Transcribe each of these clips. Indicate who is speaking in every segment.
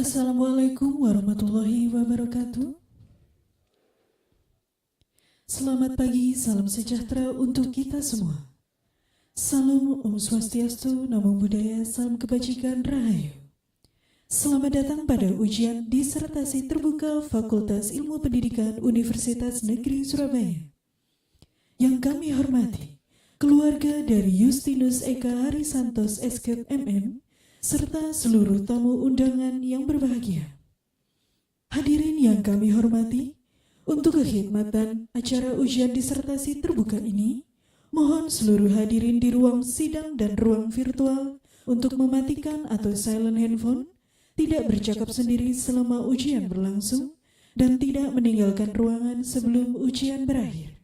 Speaker 1: Assalamualaikum warahmatullahi wabarakatuh. Selamat pagi, salam sejahtera untuk kita semua. Salam Om Swastiastu, Namo Buddhaya, salam kebajikan, Rahayu. Selamat datang pada ujian disertasi terbuka Fakultas Ilmu Pendidikan Universitas Negeri Surabaya. Yang kami hormati, keluarga dari Justinus Eka Harisantos SKET MM, serta seluruh tamu undangan yang berbahagia. Hadirin yang kami hormati, untuk kekhidmatan acara ujian disertasi terbuka ini, mohon seluruh hadirin di ruang sidang dan ruang virtual untuk mematikan atau silent handphone, tidak bercakap sendiri selama ujian berlangsung, dan tidak meninggalkan ruangan sebelum ujian berakhir.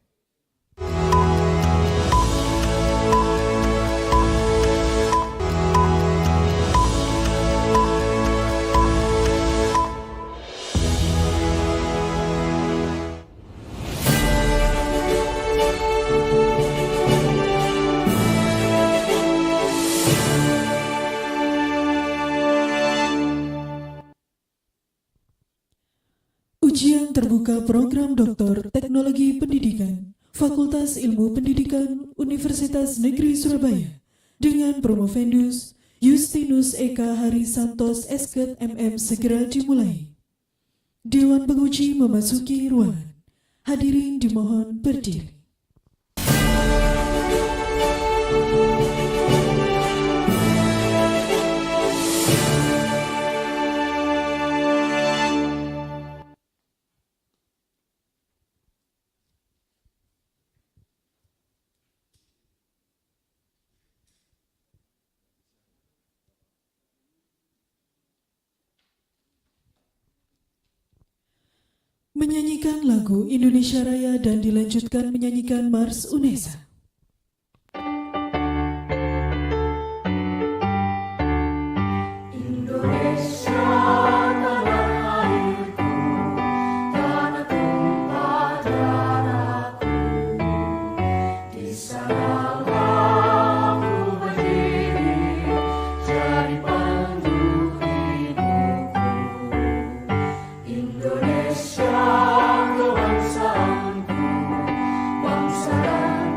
Speaker 1: Ujian terbuka program Doktor Teknologi Pendidikan Fakultas Ilmu Pendidikan Universitas Negeri Surabaya dengan promovendus Justinus Eka Harisantos SKET MM segera dimulai. Dewan penguji memasuki ruangan. Hadirin dimohon berdiri. Menyanyikan lagu Indonesia Raya dan dilanjutkan menyanyikan Mars UNESA.
Speaker 2: Bangsa dan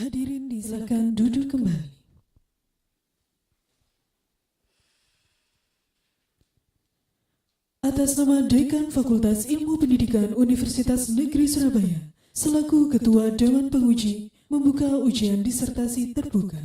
Speaker 1: Hadirin disilakan duduk kembali. Atas nama Dekan Fakultas Ilmu Pendidikan Universitas Negeri Surabaya, selaku Ketua Dewan Penguji, membuka ujian disertasi terbuka.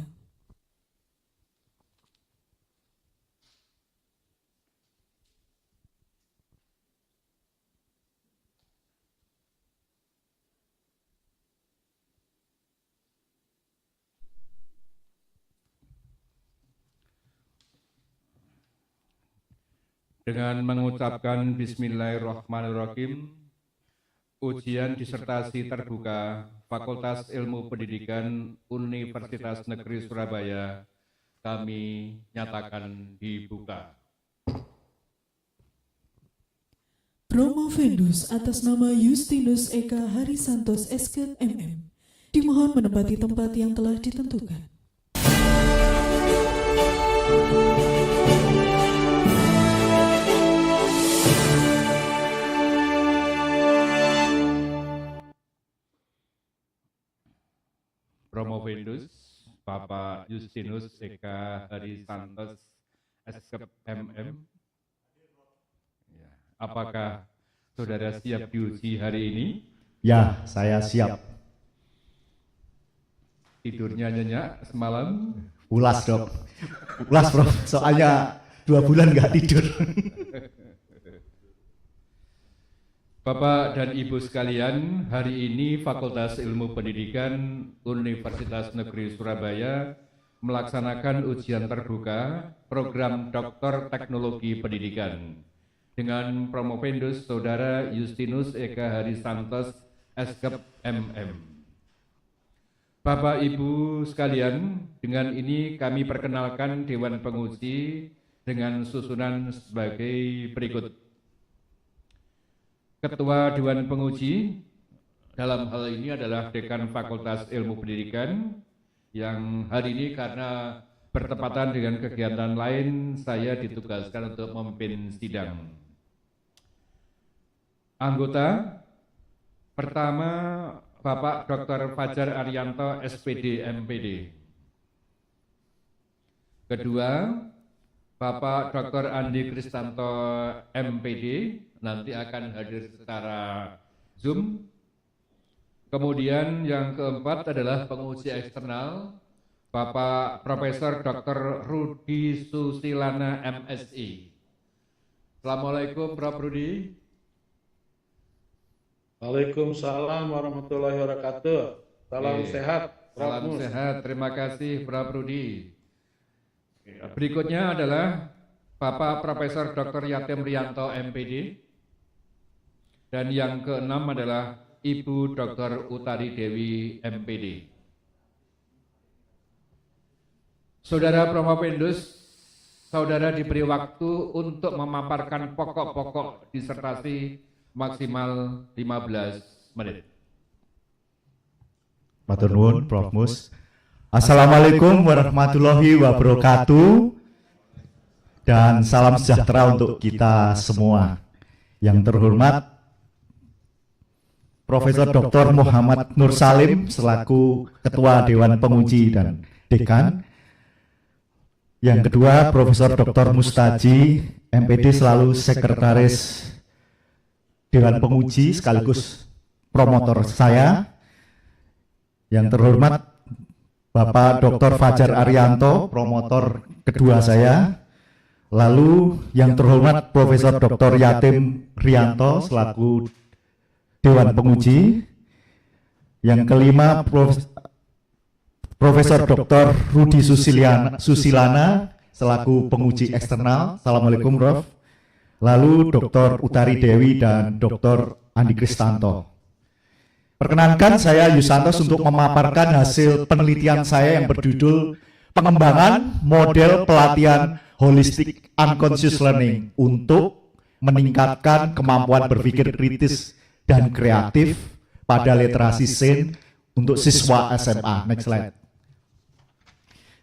Speaker 2: Dengan mengucapkan Bismillahirrahmanirrahim, ujian disertasi terbuka Fakultas Ilmu Pendidikan Universitas Negeri Surabaya kami nyatakan dibuka.
Speaker 1: Promovendus atas nama Justinus Eka Harisantos SK MM dimohon menempati tempat yang telah ditentukan.
Speaker 2: Promovendus Bapak Justinus Eka Harisantos SK MM. Apakah saudara siap diuji hari ini?
Speaker 3: Ya, saya siap.
Speaker 2: Tidurnya nyenyak semalam?
Speaker 3: Ulas dok, ulas Prof, soalnya 2 bulan nggak tidur.
Speaker 2: Bapak dan Ibu sekalian, hari ini Fakultas Ilmu Pendidikan Universitas Negeri Surabaya melaksanakan ujian terbuka program Doktor Teknologi Pendidikan dengan Promovendus Saudara Justinus Eka Harisantos SK MM. Bapak Ibu sekalian, dengan ini kami perkenalkan Dewan Penguji dengan susunan sebagai berikut. Ketua Dewan Penguji dalam hal ini adalah Dekan Fakultas Ilmu Pendidikan yang hari ini karena bertepatan dengan kegiatan lain saya ditugaskan untuk memimpin sidang. Anggota pertama Bapak Dr. Fajar Arianto SPD MPD. Kedua Bapak Dr. Andi Kristanto MPD nanti akan hadir secara Zoom. Kemudian yang keempat adalah penguji eksternal Bapak Profesor Dr. Rudi Susilana MSI. Assalamualaikum Prof. Rudi.
Speaker 4: Waalaikumsalam warahmatullahi wabarakatuh. Salam sehat, Prof.
Speaker 2: Salam sehat, terima kasih Prof. Rudi. Berikutnya adalah Bapak Profesor Dr. Yatim Rianto MPD. Dan yang keenam adalah Ibu Dr. Utari Dewi MPD. Saudara Promovendus, saudara diberi waktu untuk memaparkan pokok-pokok disertasi maksimal 15 menit.
Speaker 3: Matur nuwun Prof. Mus. Assalamualaikum warahmatullahi wabarakatuh. Dan salam sejahtera untuk kita semua. Yang terhormat Profesor Dr. Muhammad Nur Salim selaku Ketua Dewan Penguji dan Dekan. Yang kedua Profesor Dr. Mustaji MPD selalu Sekretaris Dewan Penguji sekaligus promotor saya. Yang terhormat Bapak Dr. Fajar Arianto, promotor kedua saya. Lalu yang terhormat Profesor Dr. Yatim Rianto selaku Dewan Penguji. Yang kelima Profesor Dr. Rudi Susilana selaku penguji eksternal. Assalamualaikum Prof. Lalu Dr. Utari Dewi dan Dr. Andi Kristanto. Perkenankan saya Yusantos untuk memaparkan hasil penelitian saya yang berjudul Pengembangan Model Pelatihan Holistic Unconscious Learning untuk meningkatkan kemampuan berpikir kritis dan kreatif pada literasi SEN untuk siswa SMA. Next slide.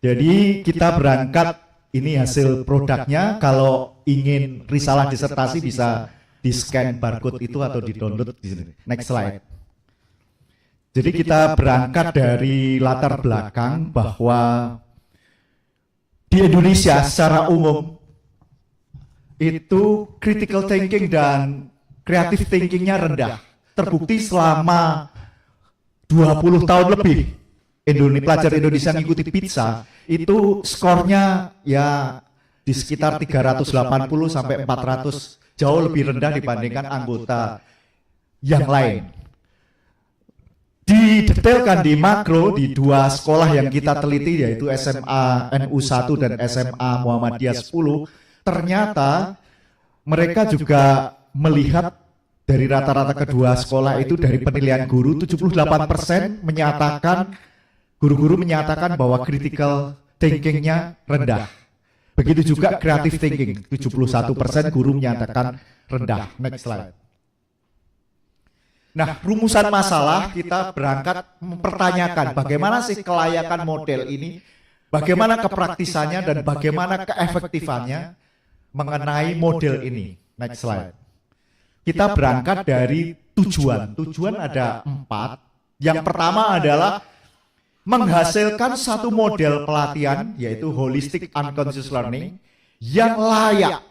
Speaker 3: Jadi kita berangkat, ini hasil produknya. Kalau ingin risalah disertasi bisa di-scan barcode itu atau di-download di sini. Next slide. Jadi kita berangkat dari latar belakang bahwa di Indonesia secara umum itu critical thinking dan creative thinkingnya rendah. Terbukti selama 20 tahun lebih pelajar Indonesia mengikuti PISA itu skornya ya di sekitar 380 sampai 400, jauh lebih rendah dibandingkan anggota yang lain. Didetailkan di makro di dua sekolah yang kita teliti yaitu SMA NU 1 dan SMA Muhammadiyah 10, ternyata mereka juga melihat dari rata-rata kedua sekolah itu dari penilaian guru 78% menyatakan guru-guru menyatakan bahwa critical thinkingnya rendah. Begitu juga creative thinking 71% guru menyatakan rendah. Next slide. Nah, rumusan masalah kita berangkat mempertanyakan bagaimana sih kelayakan model ini, bagaimana kepraktisannya dan bagaimana keefektifannya mengenai model ini. Next slide. Kita berangkat dari tujuan. Tujuan ada 4. Yang pertama adalah menghasilkan satu model pelatihan yaitu holistic unconscious learning yang layak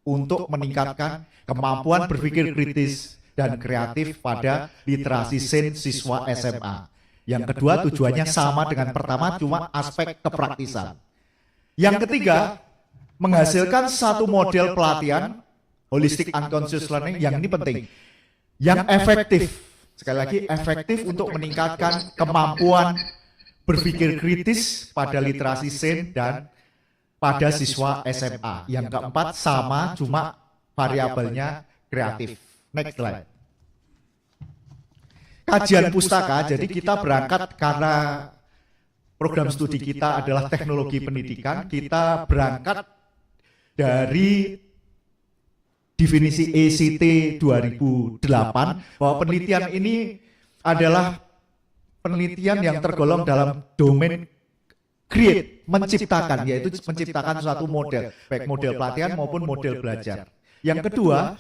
Speaker 3: untuk meningkatkan kemampuan berpikir kritis dan kreatif pada literasi SIN siswa SMA. Yang kedua tujuannya sama dengan pertama, cuma aspek kepraktisan. Yang ketiga, menghasilkan satu model pelatihan holistic unconscious learning yang ini penting, yang efektif. Sekali lagi efektif untuk meningkatkan kemampuan berpikir kritis pada literasi SIN dan pada siswa SMA. Yang keempat sama, cuma variabelnya kreatif. Next slide. Kajian pustaka, jadi kita berangkat karena program studi kita adalah teknologi pendidikan, kita berangkat dari definisi ECT 2008 bahwa penelitian ini adalah penelitian yang tergolong dalam domain create, menciptakan, yaitu menciptakan suatu model, baik model pelatihan maupun model belajar. Yang kedua,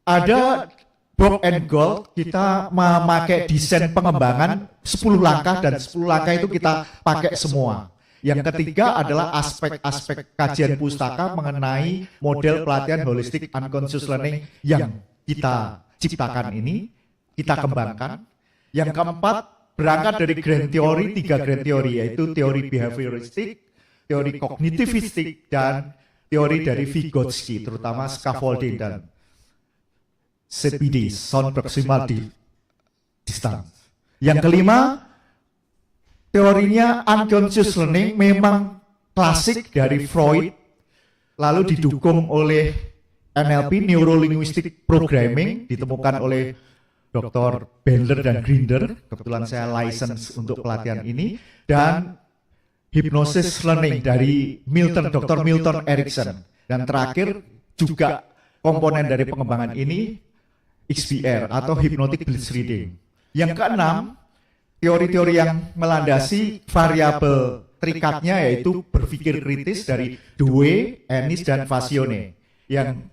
Speaker 3: ada Bob and Gold, kita memakai desain pengembangan 10 langkah dan 10 langkah itu kita pakai semua. Yang ketiga adalah aspek-aspek kajian pustaka mengenai model pelatihan holistic unconscious learning yang kita ciptakan ini, kita kembangkan. Yang keempat, berangkat dari grand theory, 3 grand theory, yaitu teori behavioristik, teori kognitivistik, dan teori dari Vygotsky, terutama scaffolding dan CPD, sound proximal distance. Yang kelima, teorinya unconscious learning memang klasik dari Freud, lalu didukung oleh NLP, Neuro-Linguistic Programming, ditemukan oleh Dr. Bandler dan Grinder, kebetulan saya license untuk pelatihan ini, dan hypnosis learning dari Dr. Milton Erickson. Dan terakhir juga komponen dari pengembangan ini XBR atau hypnotic blitz reading. Yang keenam, teori-teori yang melandasi variabel terikatnya yaitu berpikir kritis dari Dewey, Ennis, dan Vasione, yang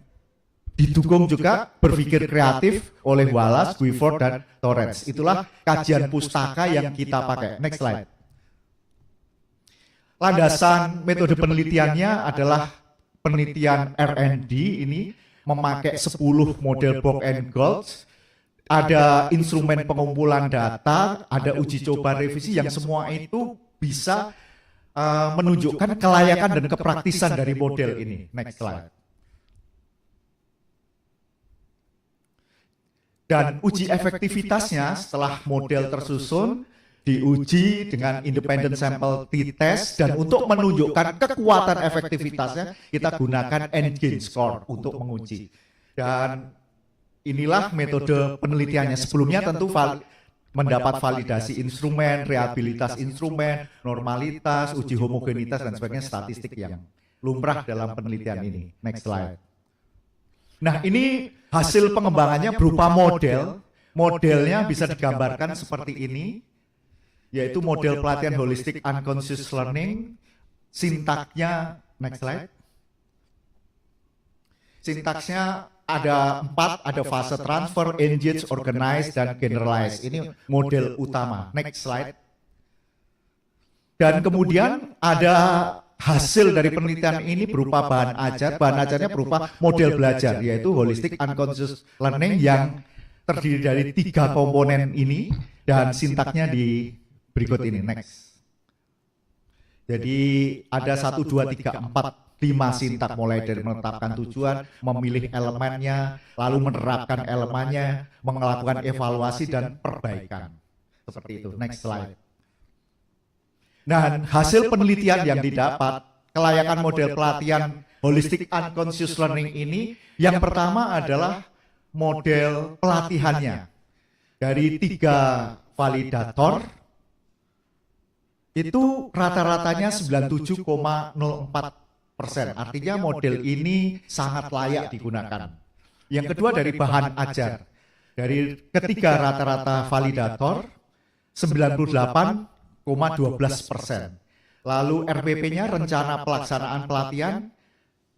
Speaker 3: didukung juga berpikir kreatif oleh Wallace, Guilford, dan Torrance. Itulah kajian pustaka yang kita pakai. Next slide. Landasan metode penelitiannya adalah penelitian R&D ini memakai 10 model Bob and Gold, ada instrumen pengumpulan data, ada uji coba revisi yang semua itu bisa menunjukkan kelayakan dan kepraktisan dari model ini. Next slide. Dan uji efektivitasnya setelah model tersusun, diuji dengan independent sample t-test, dan untuk menunjukkan kekuatan efektivitasnya kita gunakan N-gain score untuk menguji. Dan inilah metode penelitiannya. Sebelumnya tentu mendapat validasi instrumen, reliabilitas instrumen, normalitas, uji homogenitas, dan sebagainya, statistik yang lumrah dalam penelitian ini. Next slide. Nah, ini hasil pengembangannya berupa model. Modelnya bisa digambarkan seperti ini, yaitu model pelatihan holistic unconscious learning. Sintaksnya, next slide. Sintaksnya ada 4, ada fase transfer, engage, organize, dan generalize. Ini model utama. Next slide. Dan kemudian ada hasil dari penelitian ini berupa bahan ajar. Bahan ajarnya berupa model belajar, yaitu Holistic Unconscious Learning yang terdiri dari 3 komponen ini, dan sintaknya di berikut ini. Next. Jadi ada 1, 2, 3, 4, 5 sintak, mulai dari menetapkan tujuan, memilih elemennya, lalu menerapkan elemennya, melakukan evaluasi dan perbaikan. Seperti itu. Next slide. Dan hasil penelitian yang didapat, kelayakan model pelatihan Holistic Unconscious Learning ini, yang pertama adalah model pelatihannya. Dari 3 validator, itu rata-ratanya 97,04%. Artinya model ini sangat layak digunakan. Yang kedua dari bahan ajar. Dari ketiga rata-rata validator, 98,12%. Lalu RPP-nya, rencana pelaksanaan pelatihan,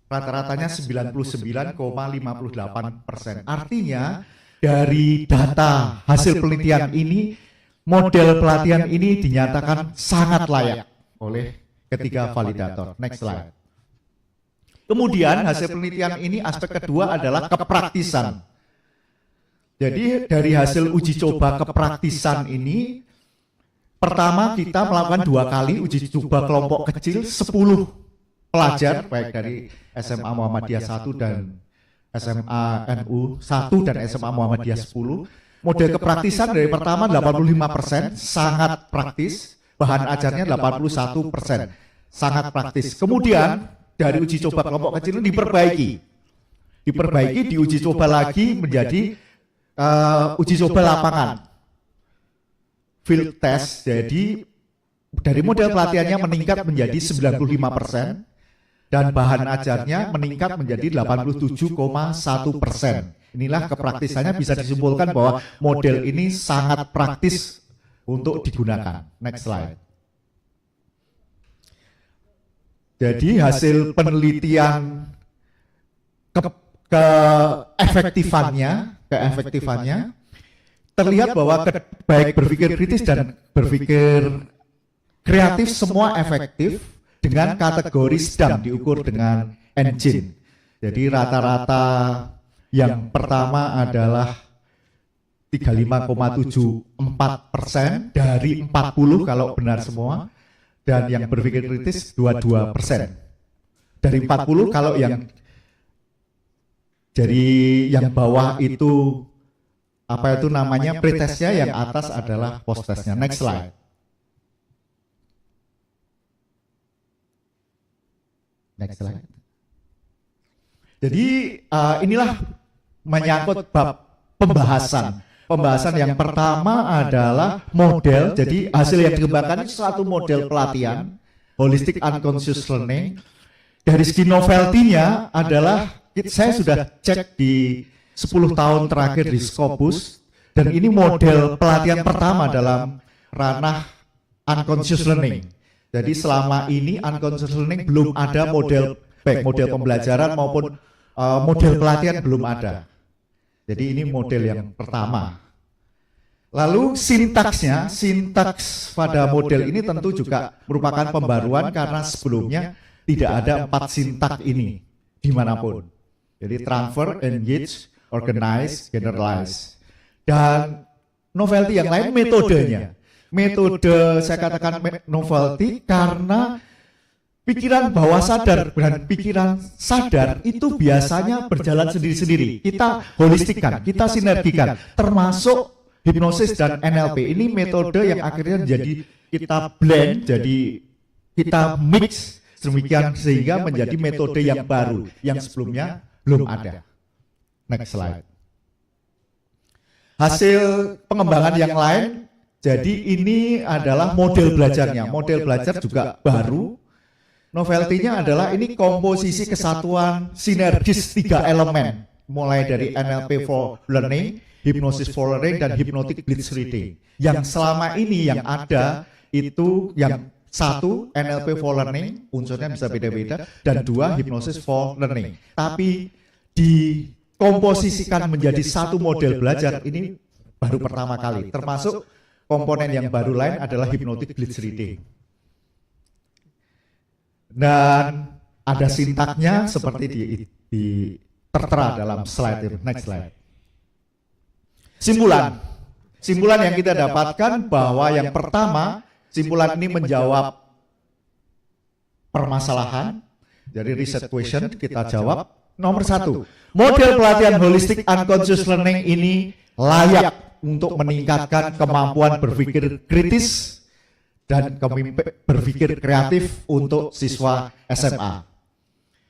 Speaker 3: rata-ratanya 99,58%. Artinya dari data hasil penelitian ini, model pelatihan ini dinyatakan sangat layak oleh ketiga validator. Next slide. Kemudian hasil penelitian ini, aspek kedua adalah kepraktisan. Jadi dari hasil uji coba kepraktisan ini, pertama kita melakukan 2 kali uji coba kelompok kecil, 10 pelajar, baik dari SMA Muhammadiyah 1 dan SMA NU 1 dan SMA Muhammadiyah 10. Model kepraktisan dari pertama 85%, sangat praktis. Bahan ajarnya 81%, sangat praktis. Kemudian dari uji coba kelompok kecil ini diperbaiki, diuji coba lagi menjadi uji coba lapangan, field test. Jadi dari model pelatihannya meningkat menjadi 95%, dan bahan ajarnya meningkat menjadi 87,1%. Inilah kepraktisannya, bisa disimpulkan bahwa model ini sangat praktis untuk digunakan. Next slide. Jadi hasil penelitian keefektifannya terlihat bahwa baik berpikir kritis dan berpikir kreatif semua efektif dengan kategori sedang diukur dengan engine. Jadi rata-rata yang pertama adalah 35,74% dari 40 kalau benar semua, dan yang berpikir kritis 22%. Dari 40 kalau yang jadi yang bawah itu apa itu namanya pretestnya, yang atas adalah posttestnya. Next slide. Next slide. Jadi inilah menyangkut bab pembahasan. Pembahasan yang pertama adalah model. Jadi hasil yang dikembangkan itu suatu model pelatihan Holistic Unconscious Learning. Dari segi novelty-nya adalah saya sudah cek di 10 tahun terakhir di Scopus, dan ini model pelatihan pertama dalam ranah unconscious learning. Jadi selama ini unconscious learning belum ada model, baik model pembelajaran maupun model pelatihan belum ada. Jadi ini model yang pertama. Lalu sintaksnya, sintaks pada model ini tentu juga merupakan pembaruan karena sebelumnya tidak ada 4 sintak ini dimanapun. Jadi transfer, engage, organize, generalize. Dan novelty yang lain metodenya. Metode saya katakan novelty karena pikiran bawah sadar dan pikiran sadar itu biasanya berjalan sendiri-sendiri. Kita holistikkan, kita sinergikan, termasuk hipnosis dan NLP. Ini metode yang akhirnya jadi kita blend, jadi kita mix demikian sehingga menjadi metode yang baru yang sebelumnya belum ada. Next slide. Hasil pengembangan yang lain, jadi ini adalah model belajarnya. Model belajar juga baru. Novelty-nya adalah ini komposisi kesatuan sinergis 3 elemen, mulai dari NLP for Learning, Hypnosis for Learning, dan Hypnotic Blitz Reading. Yang selama ini yang ada itu yang 1 NLP for Learning, unsurnya bisa beda-beda, dan 2 Hypnosis for Learning. Tapi di komposisikan menjadi satu model belajar ini baru pertama kali. Termasuk komponen yang baru lain adalah hypnotic blitz reading. Dan ada sintaknya seperti tertera dalam slide ini. Next slide. Simpulan yang kita dapatkan bahwa yang pertama, simpulan ini menjawab permasalahan. Dari research question kita jawab. Nomor 1, model pelatihan holistic unconscious learning ini layak untuk meningkatkan kemampuan berpikir kritis dan berpikir kreatif untuk siswa SMA.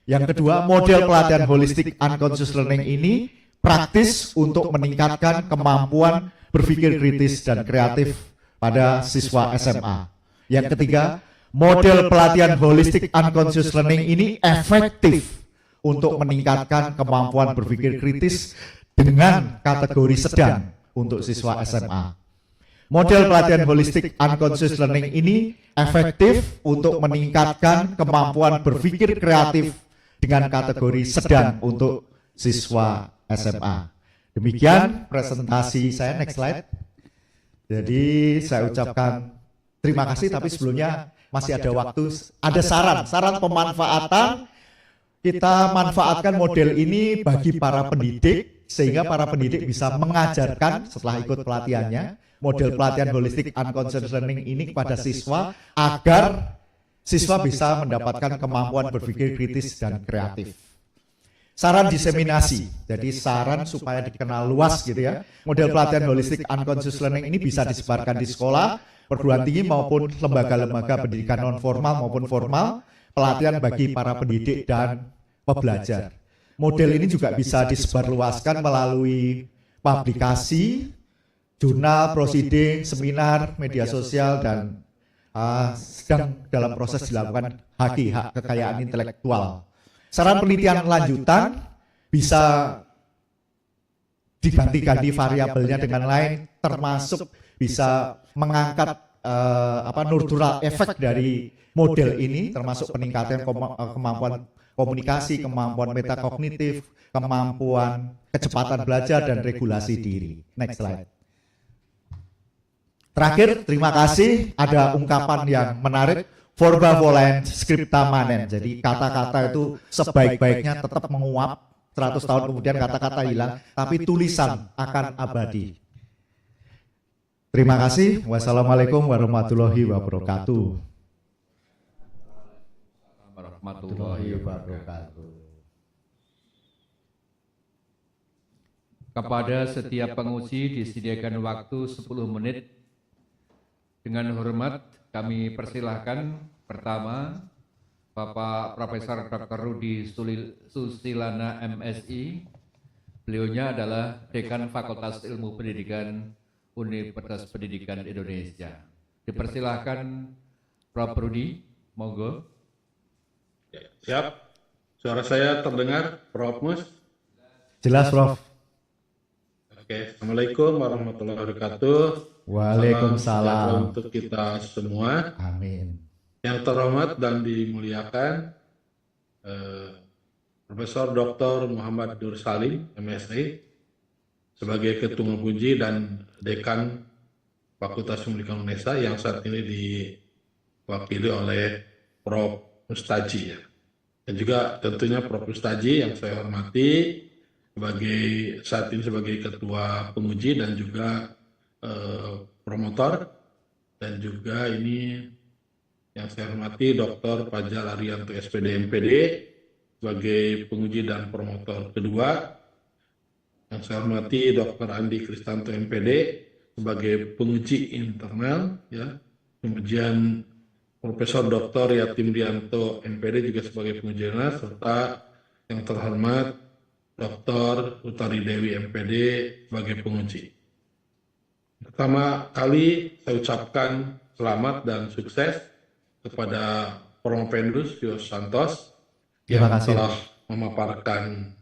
Speaker 3: Yang kedua, model pelatihan holistic unconscious learning ini praktis untuk meningkatkan kemampuan berpikir kritis dan kreatif pada siswa SMA. Yang ketiga, model pelatihan holistic unconscious learning ini efektif untuk meningkatkan kemampuan berpikir kritis dengan kategori sedang untuk siswa SMA. Model pelatihan holistic unconscious learning ini efektif untuk meningkatkan kemampuan berpikir kreatif dengan kategori sedang untuk siswa SMA. Demikian presentasi saya. Next slide. Jadi saya ucapkan terima kasih, tapi sebelumnya masih ada waktu, ada saran pemanfaatan. Kita manfaatkan model ini bagi para pendidik, sehingga para pendidik bisa mengajarkan setelah ikut pelatihannya model pelatihan holistic unconscious learning ini kepada siswa agar siswa bisa mendapatkan kemampuan berpikir kritis dan kreatif. Saran diseminasi, jadi saran supaya dikenal luas gitu ya. Model pelatihan holistic unconscious learning ini bisa disebarkan di sekolah, perguruan tinggi maupun lembaga-lembaga pendidikan non formal maupun formal, pelatihan bagi para pendidik dan pembelajar. Model ini juga bisa disebarluaskan melalui publikasi, jurnal, proceeding, seminar, media sosial, dan sedang dalam proses dilakukan hak kekayaan intelektual. Saran penelitian lanjutan bisa diganti-ganti variabelnya dengan lain, termasuk bisa mengangkat neural efek dari model ini, termasuk peningkatan kemampuan komunikasi, kemampuan metakognitif, kemampuan kecepatan belajar, dan regulasi diri. Next slide. Terakhir, terima kasih. Ada ungkapan yang menarik, verba volant scripta manen. Jadi kata-kata itu sebaik-baiknya tetap menguap, 100 tahun kemudian kata-kata hilang, tapi tulisan akan abadi. Terima kasih. Wassalamualaikum warahmatullahi wabarakatuh.
Speaker 2: Warahmatullahi wabarakatuh. Kepada setiap penguji disediakan waktu 10 menit. Dengan hormat kami persilahkan pertama Bapak Profesor Dr. Rudi Susilana MSI. Beliaunya adalah Dekan Fakultas Ilmu Pendidikan Universitas Pendidikan Indonesia. Dipersilahkan Prof. Rudi, monggo.
Speaker 4: Siap. Suara saya terdengar, Prof. Mus?
Speaker 3: Jelas, Prof.
Speaker 4: Oke, Assalamualaikum warahmatullahi wabarakatuh.
Speaker 3: Waalaikumsalam.
Speaker 4: Untuk kita semua.
Speaker 3: Amin.
Speaker 4: Yang terhormat dan dimuliakan Profesor Dr. Muhammad Nur Salim, MSI, sebagai Ketua Penguji dan Dekan Fakultas Pendidikan Indonesia yang saat ini diwakili oleh Prof. Mustaji, ya. Dan juga tentunya Prof. Mustaji yang saya hormati saat ini sebagai Ketua Penguji dan juga promotor, dan juga ini yang saya hormati Dr. Fajar Arianto SPD MPD sebagai penguji dan promotor kedua, yang saya hormati Dr. Andi Kristanto MPD sebagai penguji internal, ya. Kemudian Profesor Dr. Yatim Rianto MPD juga sebagai penguji internal, serta yang terhormat Dr. Utari Dewi MPD sebagai penguji. Pertama kali saya ucapkan selamat dan sukses kepada Promovendus Yos Santos yang telah memaparkan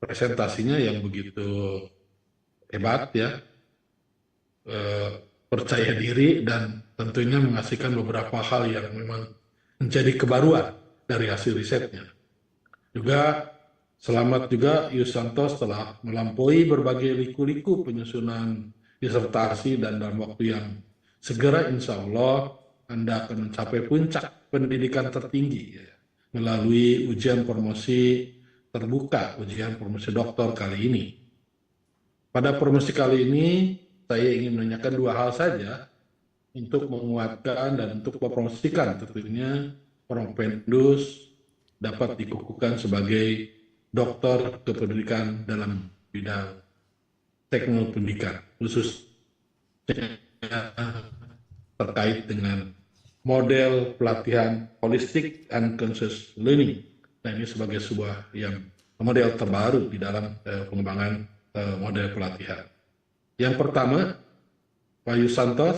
Speaker 4: presentasinya yang begitu hebat, ya, percaya diri, dan tentunya menghasilkan beberapa hal yang memang menjadi kebaruan dari hasil risetnya. Juga Selamat juga Yusanto setelah melampaui berbagai liku-liku penyusunan disertasi dan dalam waktu yang segera insya Allah Anda akan mencapai puncak pendidikan tertinggi ya, melalui ujian promosi terbuka, ujian promosi doktor kali ini. Pada promosi kali ini saya ingin menanyakan dua hal saja untuk menguatkan dan untuk mempromosikan tentunya Propendus dapat dikukuhkan sebagai doktor kependidikan dalam bidang teknologi pendidikan, khusus terkait dengan model pelatihan holistic and conscious learning. Nah, ini sebagai sebuah yang model terbaru di dalam pengembangan model pelatihan. Yang pertama, Pak Yusanto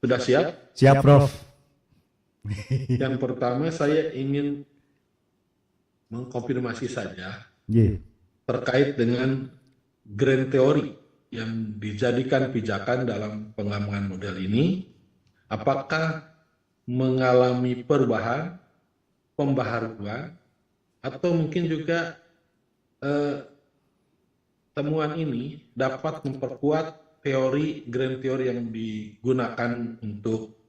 Speaker 4: sudah siap?
Speaker 3: Siap, Prof.
Speaker 4: Yang pertama saya ingin mengkonfirmasi saja terkait dengan grand teori yang dijadikan pijakan dalam pengembangan model ini, apakah mengalami perubahan, pembaharuan, atau mungkin juga temuan ini dapat memperkuat teori grand teori yang digunakan untuk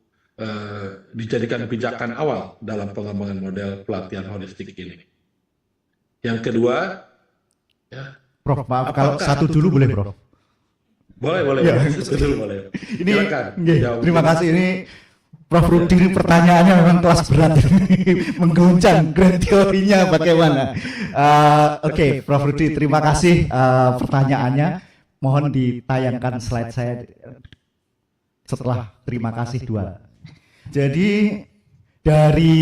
Speaker 4: dijadikan pijakan awal dalam pengembangan model pelatihan holistik ini. Yang kedua, ya,
Speaker 3: Prof, maaf kalau satu dulu boleh, Prof?
Speaker 4: Boleh.
Speaker 3: Ya.
Speaker 4: Satu dulu boleh.
Speaker 3: Ini,
Speaker 4: Silakan.
Speaker 3: terima kasih. Ini Prof Rudi, ini pertanyaannya memang kelas berat, mengguncang grand teorinya bagaimana. Oke, Prof Rudi, terima kasih pertanyaannya. Mohon ditayangkan slide saya setelah terima kasih dua. Jadi dari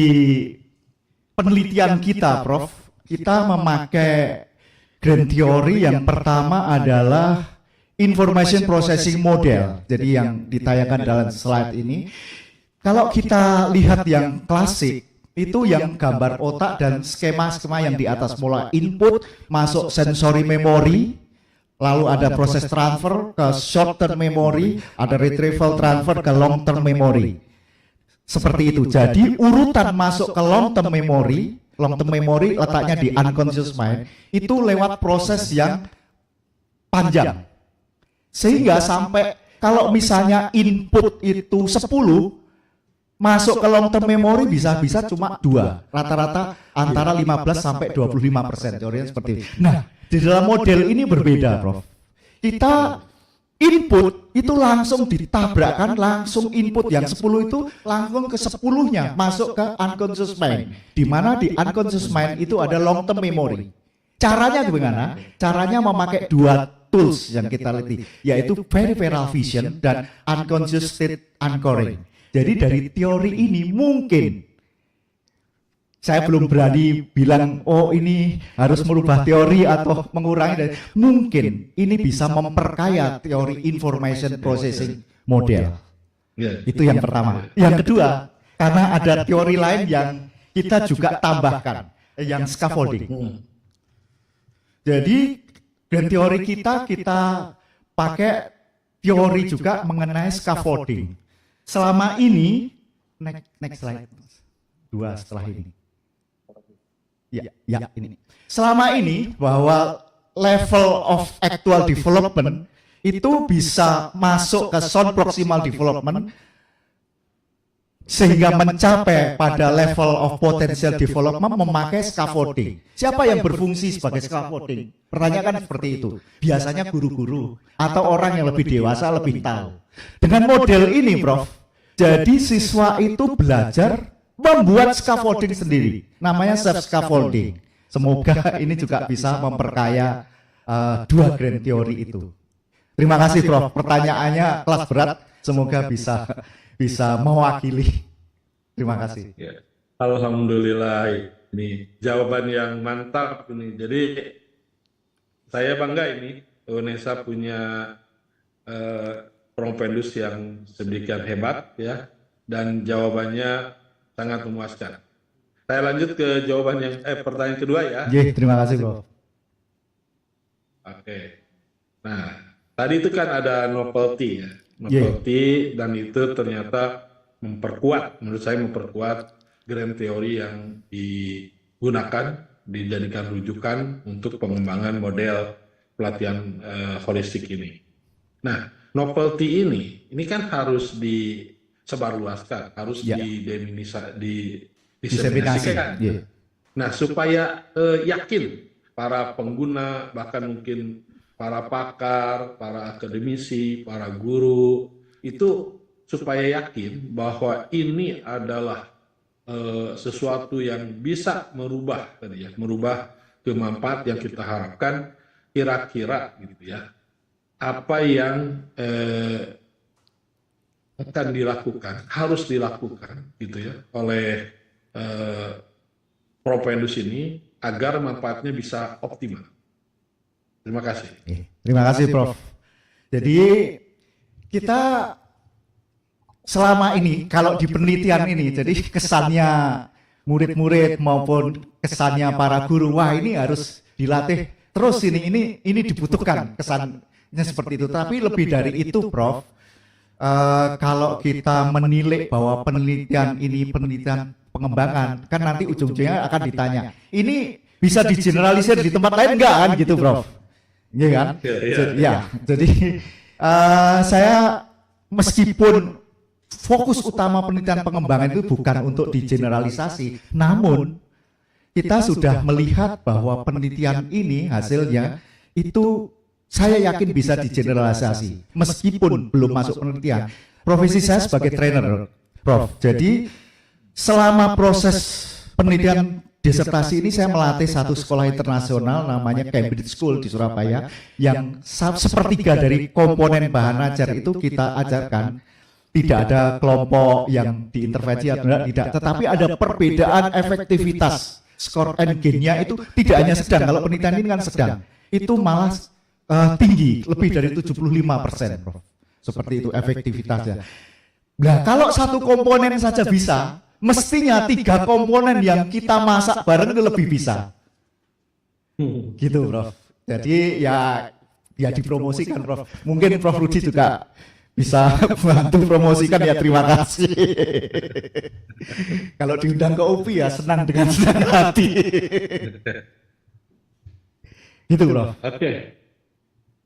Speaker 3: penelitian kita, Prof, kita memakai grand theory yang pertama adalah information processing model. Jadi yang ditayangkan dalam slide ini, kalau kita lihat yang klasik, itu yang gambar otak dan skema-skema yang di atas, mulai input, masuk sensory memory, lalu ada proses transfer ke short term memory, ada retrieval transfer ke long term memory. Seperti itu. Jadi urutan masuk ke long term memory letaknya di unconscious mind, itu lewat proses yang panjang. Sehingga sampai kalau misalnya input itu 10, masuk ke long term memory bisa cuma 2, rata-rata antara 15 sampai 25%. Teorinya seperti itu. Nah, di dalam model ini berbeda, Prof. Kita input itu langsung ditabrakkan, langsung input yang 10 itu langsung ke 10-nya masuk ke unconscious mind, di mana di unconscious mind itu ada long term memory. Caranya gimana? Caranya memakai dua tools yang kita lihat, yaitu peripheral vision dan unconscious state anchoring. Jadi dari teori ini mungkin saya belum berani bilang, oh ini harus merubah teori atau mengurangi, dan mungkin ini bisa memperkaya teori information processing model. Itu yang pertama. Yang kedua, karena ada teori lain yang kita juga tambahkan, yang scaffolding. Jadi dan teori kita pakai teori juga mengenai scaffolding. Selama ini, next slide, 2 setelah ini. Ya, ini. Selama ini bahwa level of actual development itu bisa masuk ke sound proximal development sehingga mencapai pada level of potential development memakai scaffolding. Siapa yang berfungsi sebagai scaffolding? Pertanyaan seperti itu. Biasanya guru-guru atau orang yang lebih dewasa lebih tahu. Dengan model ini, Prof, jadi siswa itu belajar membuat scaffolding sendiri, namanya self scaffolding. Semoga ini juga bisa memperkaya dua grand theory itu. Terima kasih, Prof. Pertanyaannya kelas berat, semoga bisa mewakili. Terima kasih.
Speaker 4: Ya. Alhamdulillah, ini jawaban yang mantap ini. Jadi saya bangga ini UNESA punya Propendus yang sedemikian hebat ya, dan jawabannya sangat memuaskan. Saya lanjut ke jawaban yang pertanyaan kedua ya.
Speaker 3: Terima kasih, Prof.
Speaker 4: Oke. Nah, tadi itu kan ada novelty ya. Novelty dan itu ternyata menurut saya memperkuat grand teori yang digunakan dijadikan rujukan untuk pengembangan model pelatihan holistik ini. Nah, novelty ini kan harus disebarluaskan, harus diseminasikan.
Speaker 3: Yeah.
Speaker 4: Nah, supaya yakin para pengguna, bahkan mungkin para pakar, para akademisi, para guru, itu supaya yakin bahwa ini adalah sesuatu yang bisa merubah kemanfaat yang kita harapkan, kira-kira gitu ya, apa yang akan dilakukan, harus dilakukan gitu ya oleh Propendus ini agar manfaatnya bisa optimal. Terima kasih.
Speaker 3: Terima kasih Prof. Jadi kita selama ini kalau di penelitian ini, jadi kesannya murid-murid maupun kesannya para guru, wah ini harus dilatih terus, ini dibutuhkan kesannya seperti itu. Tapi lebih dari itu Prof, kalau kita menilai bahwa penelitian ini penelitian pengembangan, kan nanti ujung-ujungnya akan ditanya, ini bisa digeneralisir di tempat lain enggak kan gitu Prof? Iya kan? Ya, jadi saya meskipun fokus utama penelitian pengembangan itu bukan untuk digeneralisasi, namun kita sudah melihat bahwa penelitian ini hasilnya itu saya yakin bisa digeneralisasi meskipun belum masuk penelitian. Profesi saya sebagai trainer, Prof. Jadi selama proses penelitian disertasi ini saya melatih satu sekolah internasional namanya Cambridge School di Surabaya, yang sepertiga dari komponen bahan ajar itu kita ajarkan. Tidak ada kelompok yang diintervensi atau tidak, tetapi ada perbedaan efektivitas skor and gain-nya itu tidak hanya sedang, kalau penelitian ini kan sedang, itu malah tinggi, lebih dari 75%, Prof. Seperti itu efektivitasnya. Nah, kalau satu komponen saja bisa, mestinya 3 komponen yang kita masak bareng itu lebih bisa. Gitu, Prof. Jadi ya dipromosikan, Prof. Mungkin Prof Rudi juga bisa bantu promosikan, ya terima kasih. Kalau diundang ke UPI ya senang dengan senang hati. Gitu, Prof.
Speaker 4: Oke.